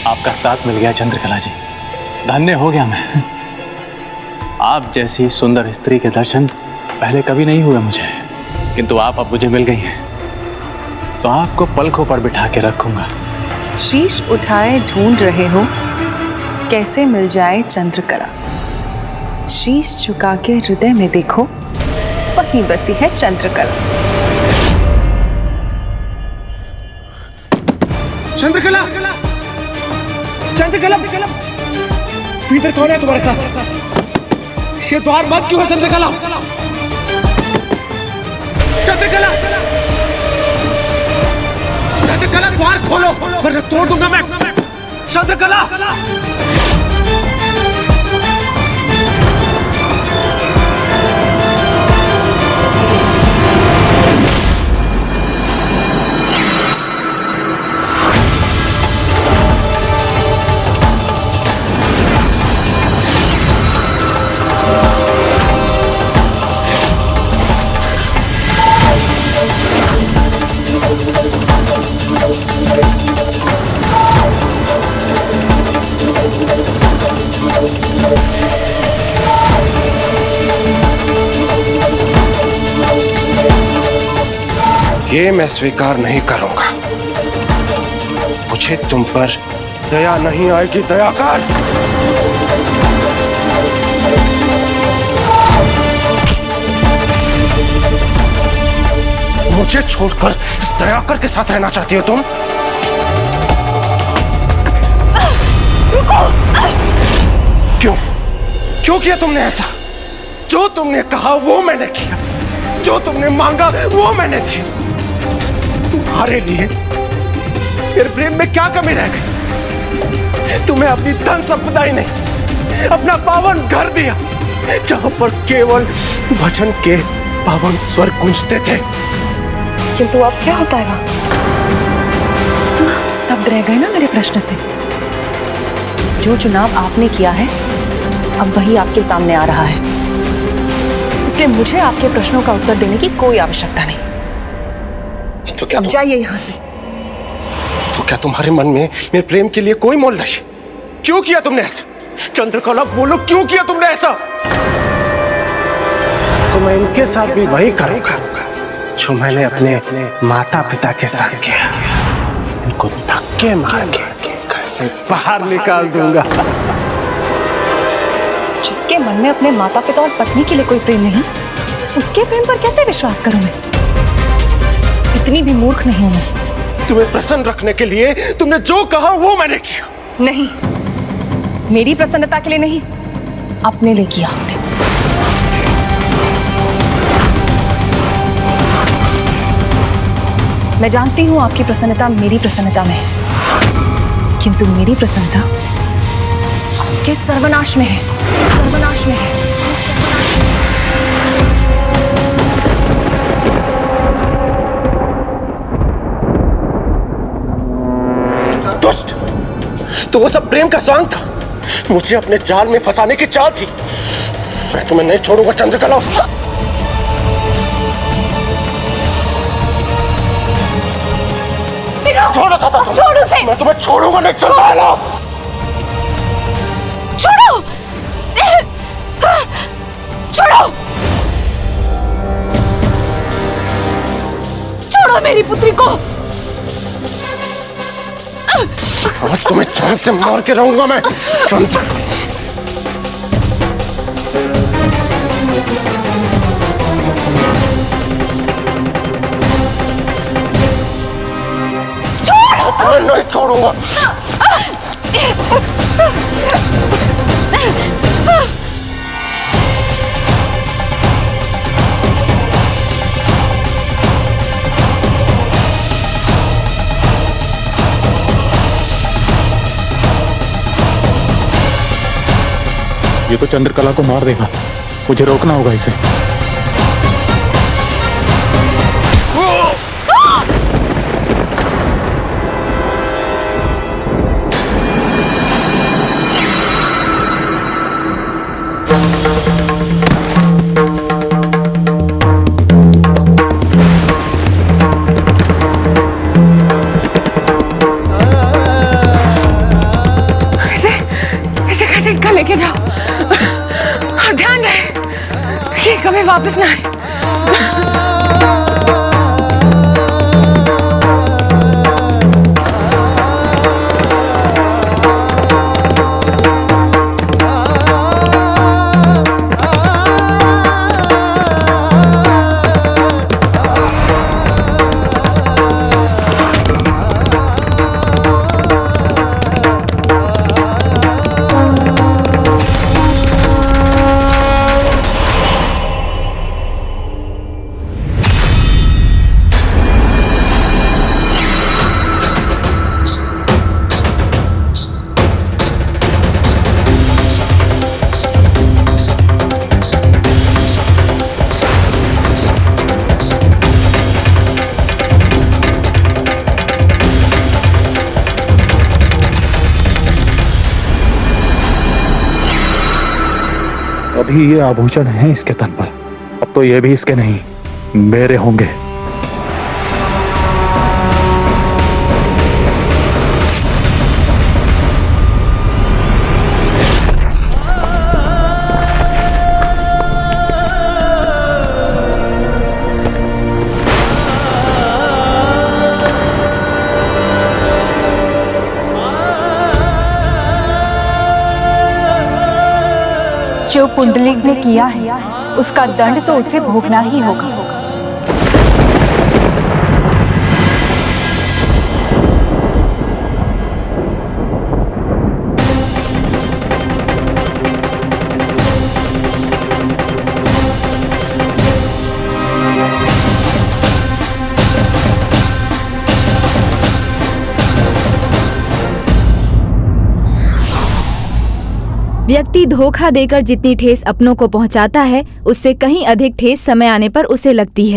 आपका साथ मिल गया चंद्रकला जी, धन्य हो गया मैं। आप जैसी सुंदर स्त्री के दर्शन पहले कभी नहीं हुए मुझे, किंतु आप अब मुझे मिल गई हैं, तो आपको पलकों पर बिठा के रखूंगा। शीश उठाए ढूंढ रहे हो कैसे मिल जाए चंद्रकला। शीश झुका के हृदय में देखो, वहीं बसी है चंद्रकला। चंद्रकला, चंद्रकला, भीतर कौन है तुम्हारे साथ? ये द्वार बंद क्यों है चंद्रकला? चंद्रकला, चंद्रकला, द्वार खोलो वरना तोड़ दूंगा मैं। चंद्रकला, ये मैं स्वीकार नहीं करूंगा। मुझे तुम पर दया नहीं आएगी, दयाकार। मुझे छोड़कर इस दयाकर के साथ रहना चाहती हो तुम? रुको! क्यों? क्यों किया तुमने ऐसा? जो तुमने कहा वो मैंने किया, जो तुमने मांगा वो मैंने दिया। तुम्हारे लिए फिर प्रेम में क्या कमी रह गई? तुम्हें अपनी धन संपदा ही नहीं, अपना पावन घर दिया, जहां पर केवल भजन के पावन स्वर गूंजते थे। किंतु अब क्या होता है वहां? स्तब्ध रह गए ना मेरे प्रश्न से। जो चुनाव आपने किया है अब वही आपके सामने आ रहा है, इसलिए मुझे आपके प्रश्नों का उत्तर देने की कोई आवश्यकता नहीं। तो क्या अब जाइए यहाँ से। तो क्या तुम्हारे मन में मेरे प्रेम के लिए कोई मोल नहीं? क्यों किया तुमने ऐसा? चंद्रकला बोलो, क्यों किया तुमने ऐसा? तो मैं इनके साथ भी वही करूंगा जो मैंने अपने माता पिता के साथ किया। इनको धक्के मार के घर से बाहर निकाल दूंगा। जिसके मन में अपने माता पिता और पत्नी के लिए कोई प्रेम नहीं, उसके प्रेम पर कैसे विश्वास करूं मैं? इतनी भी मूर्ख नहीं हूं मैं। तुम्हें प्रसन्न रखने के लिए तुमने जो कहा वो मैंने किया। नहीं, मेरी प्रसन्नता के लिए नहीं, अपने लिए किया हमने। मैं जानती हूं आपकी प्रसन्नता मेरी प्रसन्नता में है, किंतु मेरी प्रसन्नता आपके सर्वनाश में है, सर्वनाश में है। दुष्ट! तो वो सब प्रेम का सांग था, मुझे अपने जाल में फंसाने की चाल थी। मैं तुम्हें नहीं छोड़ूंगा चंद्रकला। छोड़ो चाहता तुम। छोड़ो उसे। मैं तुम्हें छोड़ूंगा नहीं चंद्रकला। छोड़ो, छोड़ो, छोड़ो मेरी पुत्री को। आज तुम्हें जान से मार के रहूंगा मैं चंद्रकला। मैं नहीं छोड़ूंगा। ये तो चंद्रकला को मार देगा, मुझे रोकना होगा इसे। इसे कैसे इनका लेके जाओ और ध्यान रहे कि कभी वापस ना आए। अभी ये आभूषण हैं इसके तन पर, अब तो ये भी इसके नहीं, मेरे होंगे। जो पुंडलिक ने किया है उसका दंड तो उसे भोगना ही होगा। व्यक्ति धोखा देकर जितनी ठेस अपनों को पहुंचाता है, उससे कहीं अधिक ठेस समय आने पर उसे लगती है।